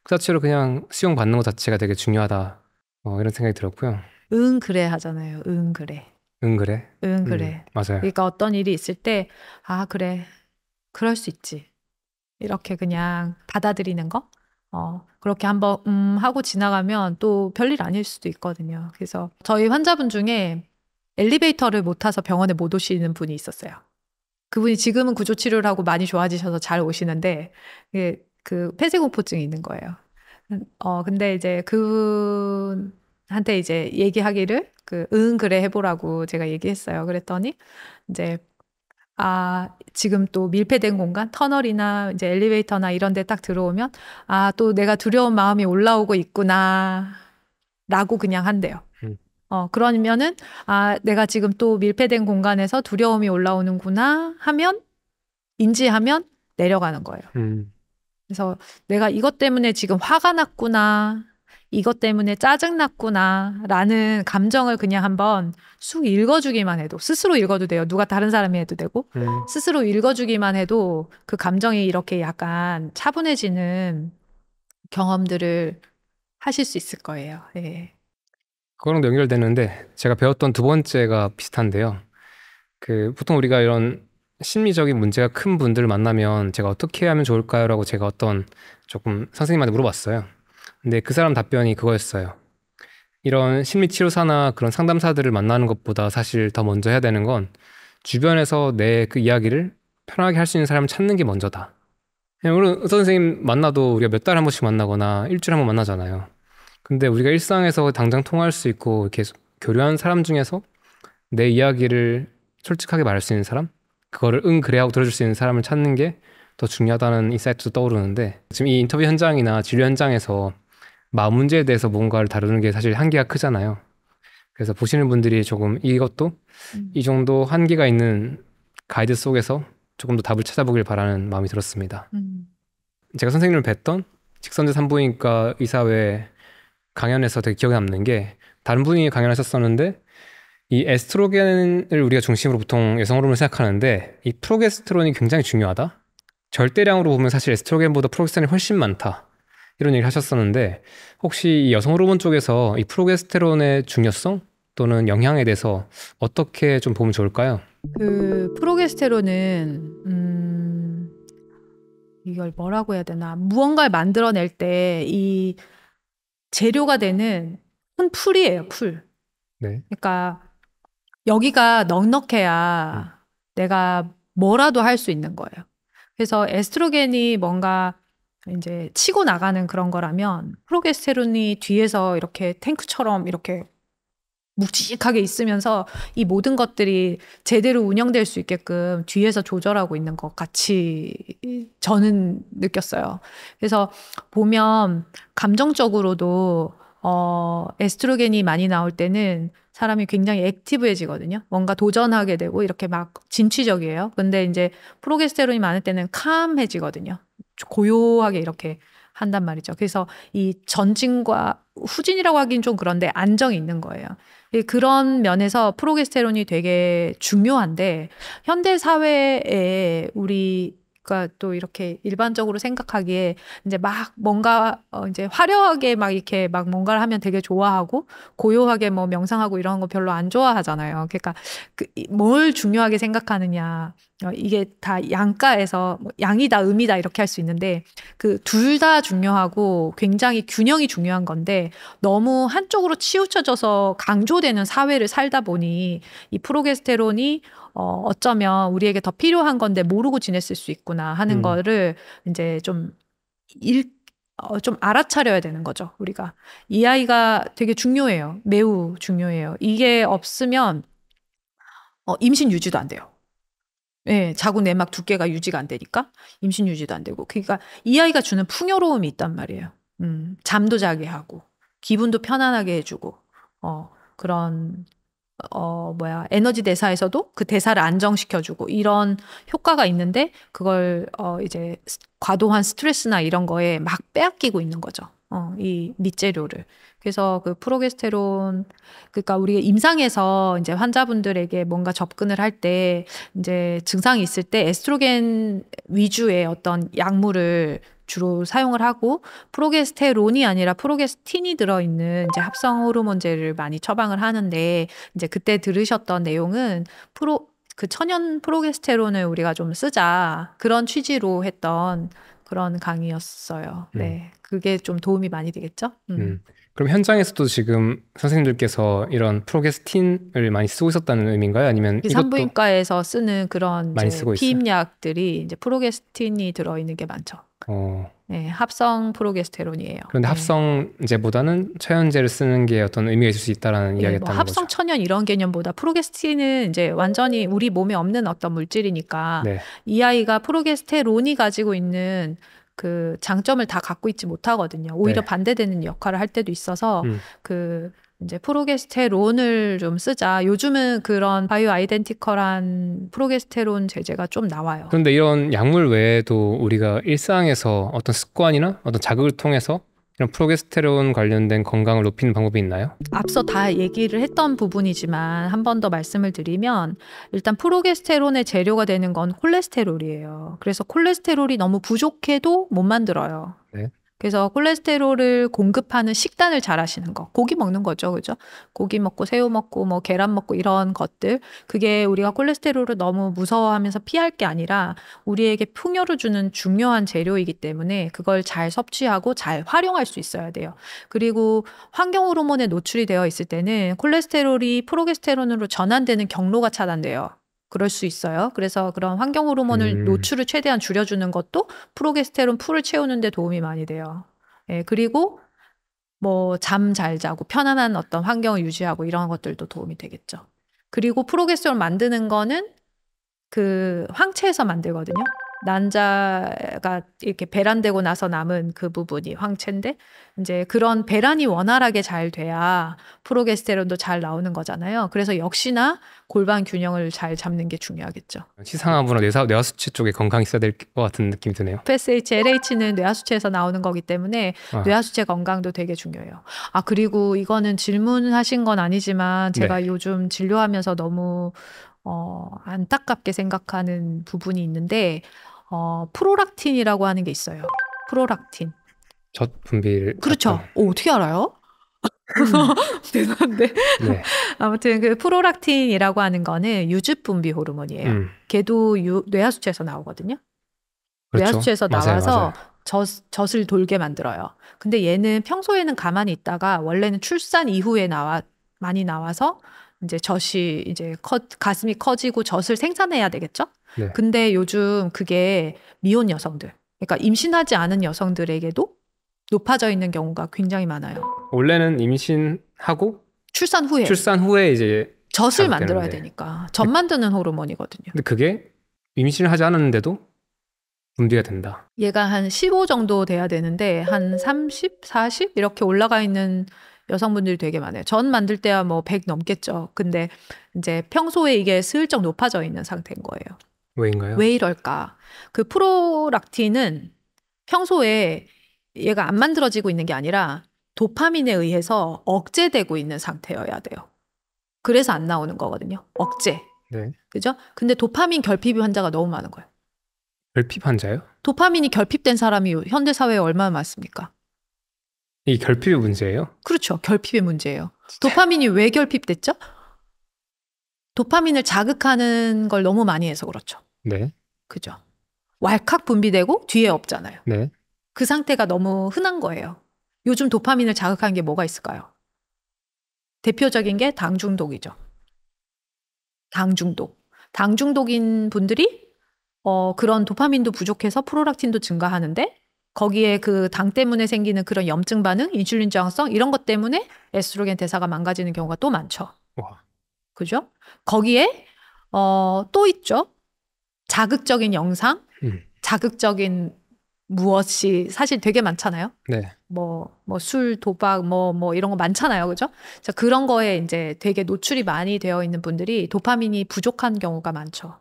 B: 그 자체로 그냥 수용받는 것 자체가 되게 중요하다. 이런 생각이 들었고요.
A: 응 그래 하잖아요. 응 그래.
B: 응 그래?
A: 응 그래.
B: 맞아요.
A: 그러니까 어떤 일이 있을 때 아 그래 그럴 수 있지. 이렇게 그냥 받아들이는 거. 그렇게 한번 하고 지나가면 또 별일 아닐 수도 있거든요. 그래서 저희 환자분 중에 엘리베이터를 못 타서 병원에 못 오시는 분이 있었어요. 그분이 지금은 구조치료를 하고 많이 좋아지셔서 잘 오시는데 그 폐쇄공포증이 있는 거예요. 근데 이제 그분한테 이제 얘기하기를 그래 해보라고 제가 얘기했어요. 그랬더니 이제 지금 또 밀폐된 공간, 터널이나 이제 엘리베이터나 이런 데 딱 들어오면 또 내가 두려운 마음이 올라오고 있구나 라고 그냥 한대요. 그러면은 내가 지금 또 밀폐된 공간에서 두려움이 올라오는구나 하면 인지하면 내려가는 거예요. 그래서 내가 이것 때문에 지금 화가 났구나, 이것 때문에 짜증났구나 라는 감정을 그냥 한번 쑥 읽어주기만 해도, 스스로 읽어도 돼요. 누가 다른 사람이 해도 되고 스스로 읽어주기만 해도 그 감정이 이렇게 약간 차분해지는 경험들을 하실 수 있을 거예요. 네.
B: 그거랑 연결되는데 제가 배웠던 두 번째가 비슷한데요. 보통 우리가 이런 심리적인 문제가 큰 분들을 만나면 제가 어떻게 하면 좋을까요? 라고 제가 어떤 조금 선생님한테 물어봤어요. 근데 그 사람 답변이 그거였어요. 이런 심리치료사나 그런 상담사들을 만나는 것보다 사실 더 먼저 해야 되는 건 주변에서 내 그 이야기를 편하게 할 수 있는 사람을 찾는 게 먼저다. 물론 의사 선생님 만나도 우리가 몇 달에 한 번씩 만나거나 일주일에 한 번 만나잖아요. 근데 우리가 일상에서 당장 통화할 수 있고 이렇게 교류하는 사람 중에서 내 이야기를 솔직하게 말할 수 있는 사람, 그거를 응 그래 하고 들어줄 수 있는 사람을 찾는 게 더 중요하다는 인사이트도 떠오르는데, 지금 이 인터뷰 현장이나 진료 현장에서 마음 문제에 대해서 뭔가를 다루는 게 사실 한계가 크잖아요. 그래서 보시는 분들이 조금 이것도 이 정도 한계가 있는 가이드 속에서 조금 더 답을 찾아보길 바라는 마음이 들었습니다. 제가 선생님을 뵀던 직선제 산부인과 의사 외에 강연에서 되게 기억에 남는 게, 다른 분이 강연하셨었는데 이 에스트로겐을 우리가 중심으로 보통 여성 호르몬을 생각하는데 이 프로게스테론이 굉장히 중요하다. 절대량으로 보면 사실 에스트로겐보다 프로게스테론이 훨씬 많다. 이런 얘기를 하셨었는데, 혹시 이 여성 호르몬 쪽에서 이 프로게스테론의 중요성 또는 영향에 대해서 어떻게 좀 보면 좋을까요?
A: 그 프로게스테론은 이걸 뭐라고 해야 되나, 무언가를 만들어낼 때 이 재료가 되는 큰 풀이에요. 풀.
B: 네.
A: 그러니까 여기가 넉넉해야 내가 뭐라도 할 수 있는 거예요. 그래서 에스트로겐이 뭔가 이제 치고 나가는 그런 거라면 프로게스테론이 뒤에서 이렇게 탱크처럼 이렇게 묵직하게 있으면서 이 모든 것들이 제대로 운영될 수 있게끔 뒤에서 조절하고 있는 것 같이 저는 느꼈어요. 그래서 보면 감정적으로도 에스트로겐이 많이 나올 때는 사람이 굉장히 액티브해지거든요. 뭔가 도전하게 되고 이렇게 막 진취적이에요. 근데 이제 프로게스테론이 많을 때는 캄해지거든요. 고요하게 이렇게 한단 말이죠. 그래서 이 전진과 후진이라고 하긴 좀 그런데 안정이 있는 거예요. 그런 면에서 프로게스테론이 되게 중요한데, 현대 사회에 우리가 또 이렇게 일반적으로 생각하기에 이제 막 뭔가 이제 화려하게 막 이렇게 막 뭔가를 하면 되게 좋아하고 고요하게 뭐 명상하고 이런 거 별로 안 좋아하잖아요. 그러니까 뭘 중요하게 생각하느냐. 이게 다 양가에서 양이다 음이다 이렇게 할 수 있는데, 그 둘 다 중요하고 굉장히 균형이 중요한 건데, 너무 한쪽으로 치우쳐져서 강조되는 사회를 살다 보니 이 프로게스테론이 어쩌면 우리에게 더 필요한 건데 모르고 지냈을 수 있구나 하는 거를 이제 좀 알아차려야 되는 거죠. 우리가 이 아이가 되게 중요해요. 매우 중요해요. 이게 없으면 임신 유지도 안 돼요. 네, 자궁 내막 두께가 유지가 안 되니까 임신 유지도 안 되고, 그러니까 이 아이가 주는 풍요로움이 있단 말이에요. 잠도 자게 하고 기분도 편안하게 해주고 그런 에너지 대사에서도 그 대사를 안정시켜주고 이런 효과가 있는데, 그걸 이제 과도한 스트레스나 이런 거에 막 빼앗기고 있는 거죠. 이 밑재료를. 그래서 그 프로게스테론, 그러니까 우리가 임상에서 이제 환자분들에게 뭔가 접근을 할 때 이제 증상이 있을 때 에스트로겐 위주의 어떤 약물을 주로 사용을 하고 프로게스테론이 아니라 프로게스틴이 들어있는 이제 합성 호르몬제를 많이 처방을 하는데 이제 그때 들으셨던 내용은 그 천연 프로게스테론을 우리가 좀 쓰자 그런 취지로 했던 그런 강의였어요. 네, 그게 좀 도움이 많이 되겠죠?
B: 그럼 현장에서도 지금 선생님들께서 이런 프로게스틴을 많이 쓰고 있었다는 의미인가요? 아니면 이것도
A: 산부인과에서 쓰는 그런
B: 많이
A: 이제
B: 쓰고 있어요?
A: 피임약들이 이제 프로게스틴이 들어있는 게 많죠. 네, 합성 프로게스테론이에요.
B: 그런데
A: 네.
B: 합성제보다는 천연제를 쓰는 게 어떤 의미가 있을 수 있다는
A: 뭐
B: 이야기였다는
A: 합성
B: 거죠.
A: 천연 이런 개념보다 프로게스틴은 이제 완전히 우리 몸에 없는 어떤 물질이니까
B: 네.
A: 이 아이가 프로게스테론이 가지고 있는 그 장점을 다 갖고 있지 못하거든요. 오히려
B: 네.
A: 반대되는 역할을 할 때도 있어서
B: 음.
A: 그 이제 프로게스테론을 좀 쓰자. 요즘은 그런 바이오 아이덴티컬한 프로게스테론 제제가 좀 나와요.
B: 그런데 이런 약물 외에도 우리가 일상에서 어떤 습관이나 어떤 자극을 통해서 이런 프로게스테론 관련된 건강을 높이는 방법이 있나요?
A: 앞서 다 얘기를 했던 부분이지만 한 번 더 말씀을 드리면 일단 프로게스테론의 재료가 되는 건 콜레스테롤이에요. 그래서 콜레스테롤이 너무 부족해도 못 만들어요.
B: 네.
A: 그래서 콜레스테롤을 공급하는 식단을 잘 하시는 거. 고기 먹는 거죠. 그죠? 고기 먹고 새우 먹고 뭐 계란 먹고 이런 것들. 그게 우리가 콜레스테롤을 너무 무서워하면서 피할 게 아니라 우리에게 풍요를 주는 중요한 재료이기 때문에 그걸 잘 섭취하고 잘 활용할 수 있어야 돼요. 그리고 환경 호르몬에 노출이 되어 있을 때는 콜레스테롤이 프로게스테론으로 전환되는 경로가 차단돼요. 그럴 수 있어요. 그래서 그런 환경 호르몬을 노출을 최대한 줄여주는 것도 프로게스테론 풀을 채우는 데 도움이 많이 돼요. 예, 그리고 뭐 잠 잘 자고 편안한 어떤 환경을 유지하고 이런 것들도 도움이 되겠죠. 그리고 프로게스테론 만드는 거는 그 황체에서 만들거든요. 난자가 이렇게 배란되고 나서 남은 그 부분이 황체인데 이제 그런 배란이 원활하게 잘 돼야 프로게스테론도 잘 나오는 거잖아요. 그래서 역시나 골반 균형을 잘 잡는 게 중요하겠죠.
B: 시상하부나 뇌하수체 쪽에 건강이 있어야 될 것 같은 느낌이 드네요.
A: FSH, LH는 뇌하수체에서 나오는 거기 때문에 뇌하수체 건강도 되게 중요해요. 아, 그리고 이거는 질문하신 건 아니지만 제가
B: 네.
A: 요즘 진료하면서 너무 안타깝게 생각하는 부분이 있는데 프로락틴이라고 하는 게 있어요. 프로락틴.
B: 젖 분비를
A: 그렇죠. 어떻게 알아요? 대단한데.
B: 네.
A: 아무튼 그 프로락틴이라고 하는 거는 유즙 분비 호르몬이에요. 걔도 뇌하수체에서 나오거든요.
B: 그렇죠.
A: 뇌하수체에서
B: 맞아요,
A: 나와서
B: 맞아요.
A: 젖을 돌게 만들어요. 근데 얘는 평소에는 가만히 있다가 원래는 출산 이후에 많이 나와서 이제 젖이 이제 가슴이 커지고 젖을 생산해야 되겠죠?
B: 네.
A: 근데 요즘 그게 미혼 여성들, 그러니까 임신하지 않은 여성들에게도 높아져 있는 경우가 굉장히 많아요.
B: 원래는 임신하고
A: 출산 후에
B: 이제
A: 젖을 만들어야
B: 자극되는데.
A: 되니까 젖 만드는 호르몬이거든요.
B: 근데 그게 임신을 하지 않았는데도 분비가 된다.
A: 얘가 한 15 정도 돼야 되는데 한 30, 40 이렇게 올라가 있는 여성분들이 되게 많아요. 전 만들 때야 뭐 100 넘겠죠. 근데 이제 평소에 이게 슬쩍 높아져 있는 상태인 거예요.
B: 왜인가요?
A: 왜 이럴까? 그 프로락틴은 평소에 얘가 안 만들어지고 있는 게 아니라 도파민에 의해서 억제되고 있는 상태여야 돼요. 그래서 안 나오는 거거든요. 억제.
B: 네.
A: 그죠? 근데 도파민 결핍 환자가 너무 많은 거예요.
B: 결핍 환자요?
A: 도파민이 결핍된 사람이 현대 사회에 얼마나 많습니까?
B: 이 결핍의 문제예요?
A: 그렇죠. 결핍의 문제예요. 도파민이 왜 결핍됐죠? 도파민을 자극하는 걸 너무 많이 해서 그렇죠.
B: 네.
A: 그죠? 왈칵 분비되고 뒤에 없잖아요.
B: 네.
A: 그 상태가 너무 흔한 거예요. 요즘 도파민을 자극하는 게 뭐가 있을까요? 대표적인 게 당 중독이죠. 당 중독. 당 중독인 분들이 그런 도파민도 부족해서 프로락틴도 증가하는데 거기에 그 당 때문에 생기는 그런 염증 반응, 인슐린 저항성 이런 것 때문에 에스트로겐 대사가 망가지는 경우가 또 많죠.
B: 와.
A: 그죠? 거기에 또 있죠. 자극적인 영상, 자극적인 무엇이 사실 되게 많잖아요.
B: 네.
A: 뭐 술, 도박, 뭐 이런 거 많잖아요. 그죠? 그래서 그런 거에 이제 되게 노출이 많이 되어 있는 분들이 도파민이 부족한 경우가 많죠.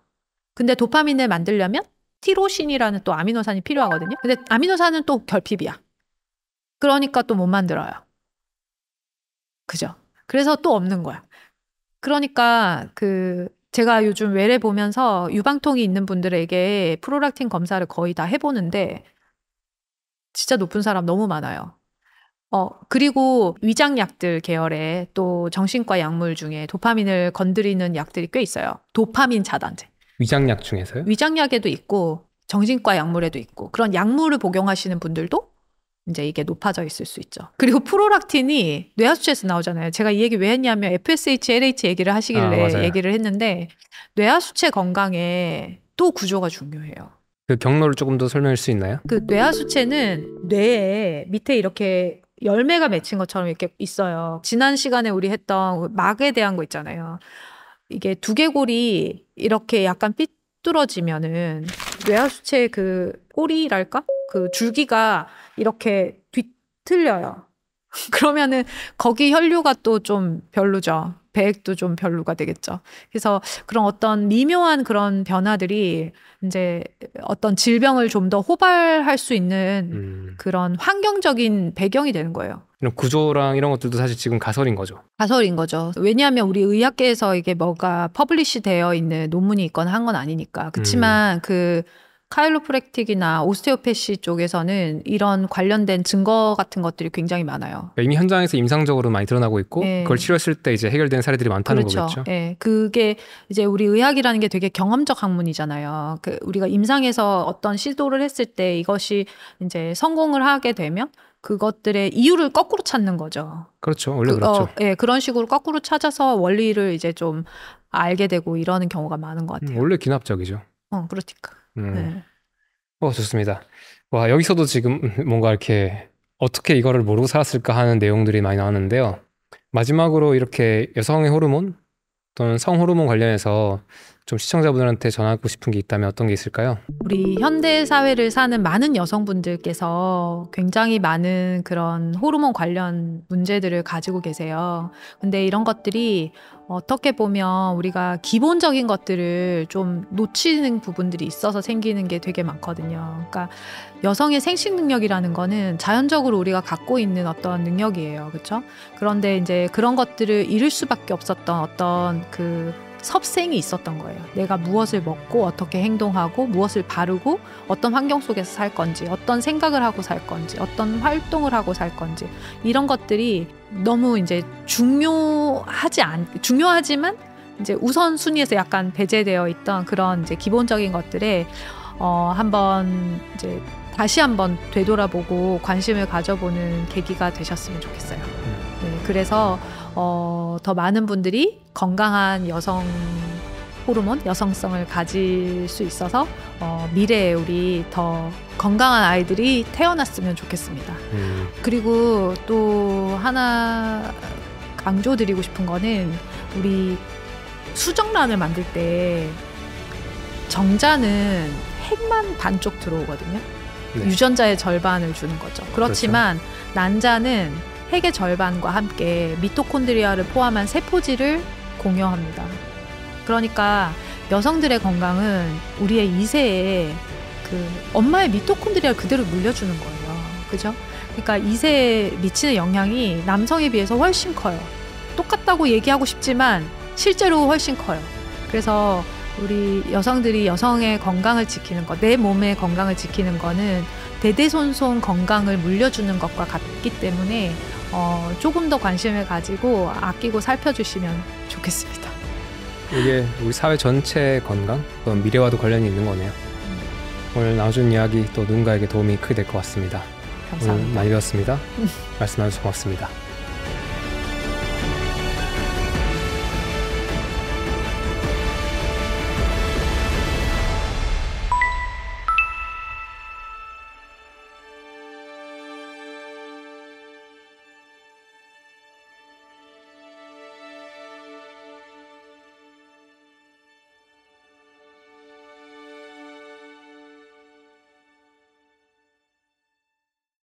A: 근데 도파민을 만들려면 티로신이라는 또 아미노산이 필요하거든요. 근데 아미노산은 또 결핍이야. 그러니까 또 못 만들어요. 그죠? 그래서 또 없는 거야. 그러니까 제가 요즘 외래 보면서 유방통이 있는 분들에게 프롤락틴 검사를 거의 다 해보는데 진짜 높은 사람 너무 많아요. 그리고 위장약들 계열에 또 정신과 약물 중에 도파민을 건드리는 약들이 꽤 있어요. 도파민 차단제.
B: 위장약 중에서요?
A: 위장약에도 있고 정신과 약물에도 있고 그런 약물을 복용하시는 분들도 이제 이게 높아져 있을 수 있죠. 그리고 프롤락틴이 뇌하수체에서 나오잖아요. 제가 이 얘기 왜 했냐면 FSH, LH 얘기를 하시길래 얘기를 했는데 뇌하수체 건강에 또 구조가 중요해요.
B: 그 경로를 조금 더 설명할 수 있나요?
A: 그 뇌하수체는 뇌에 밑에 이렇게 열매가 맺힌 것처럼 이렇게 있어요. 지난 시간에 우리 했던 막에 대한 거 있잖아요. 이게 두개골이 이렇게 약간 삐뚤어지면은 뇌하수체 그 꼬리랄까? 그 줄기가 이렇게 뒤틀려요. 그러면은 거기 혈류가 또 좀 별로죠. 배액도 좀 별로가 되겠죠. 그래서 그런 어떤 미묘한 그런 변화들이 이제 어떤 질병을 좀 더 호발할 수 있는 그런 환경적인 배경이 되는 거예요.
B: 이런 구조랑 이런 것들도 사실 지금 가설인 거죠.
A: 가설인 거죠. 왜냐하면 우리 의학계에서 이게 뭐가 퍼블리시 되어 있는 논문이 있거나 한 건 아니니까. 그렇지만 그 카이로프랙틱이나 오스테오패시 쪽에서는 이런 관련된 증거 같은 것들이 굉장히 많아요.
B: 이미 현장에서 임상적으로 많이 드러나고 있고
A: 네.
B: 그걸 치료했을 때 이제 해결된 사례들이 많다는
A: 그렇죠.
B: 거겠죠.
A: 네. 그게 이제 우리 의학이라는 게 되게 경험적 학문이잖아요. 우리가 임상에서 어떤 시도를 했을 때 이것이 이제 성공을 하게 되면 그것들의 이유를 거꾸로 찾는 거죠.
B: 그렇죠. 원래 그렇죠.
A: 네, 그런 식으로 거꾸로 찾아서 원리를 이제 좀 알게 되고 이러는 경우가 많은 것 같아요.
B: 원래 기납적이죠.
A: 그렇니까.
B: 네. 좋습니다. 와, 여기서도 지금 뭔가 이렇게 어떻게 이거를 모르고 살았을까 하는 내용들이 많이 나왔는데요. 마지막으로 이렇게 여성의 호르몬 또는 성호르몬 관련해서 좀 시청자분들한테 전하고 싶은 게 있다면 어떤 게 있을까요?
A: 우리 현대 사회를 사는 많은 여성분들께서 굉장히 많은 그런 호르몬 관련 문제들을 가지고 계세요. 근데 이런 것들이 어떻게 보면 우리가 기본적인 것들을 좀 놓치는 부분들이 있어서 생기는 게 되게 많거든요. 그러니까 여성의 생식 능력이라는 거는 자연적으로 우리가 갖고 있는 어떤 능력이에요. 그렇죠? 그런데 이제 그런 것들을 잃을 수밖에 없었던 어떤 그 섭생이 있었던 거예요. 내가 무엇을 먹고 어떻게 행동하고 무엇을 바르고 어떤 환경 속에서 살 건지 어떤 생각을 하고 살 건지 어떤 활동을 하고 살 건지 이런 것들이 너무 이제 중요하지만 이제 우선순위에서 약간 배제되어 있던 그런 이제 기본적인 것들에 한번 이제 다시 한번 되돌아보고 관심을 가져보는 계기가 되셨으면 좋겠어요. 네, 그래서 더 많은 분들이 건강한 여성 호르몬, 여성성을 가질 수 있어서 미래에 우리 더 건강한 아이들이 태어났으면 좋겠습니다. 그리고 또 하나 강조드리고 싶은 거는 우리 수정란을 만들 때 정자는 핵만 반쪽 들어오거든요. 네. 유전자의 절반을 주는 거죠. 그렇지만 그렇죠. 난자는 핵의 절반과 함께 미토콘드리아를 포함한 세포질을 공유합니다. 그러니까 여성들의 건강은 우리의 2세에 그 엄마의 미토콘드리아를 그대로 물려주는 거예요. 그죠? 그러니까 2세에 미치는 영향이 남성에 비해서 훨씬 커요. 똑같다고 얘기하고 싶지만 실제로 훨씬 커요. 그래서 우리 여성들이 여성의 건강을 지키는 것, 내 몸의 건강을 지키는 거는 대대손손 건강을 물려주는 것과 같기 때문에 조금 더 관심을 가지고 아끼고 살펴주시면 좋겠습니다.
B: 이게 우리 사회 전체의 건강, 또는 미래와도 관련이 있는 거네요. 오늘 나눠준 이야기 또 누군가에게 도움이 크게 될 것 같습니다.
A: 감사합니다.
B: 오늘 많이 배웠습니다. 말씀 나눠주셔서 고맙습니다.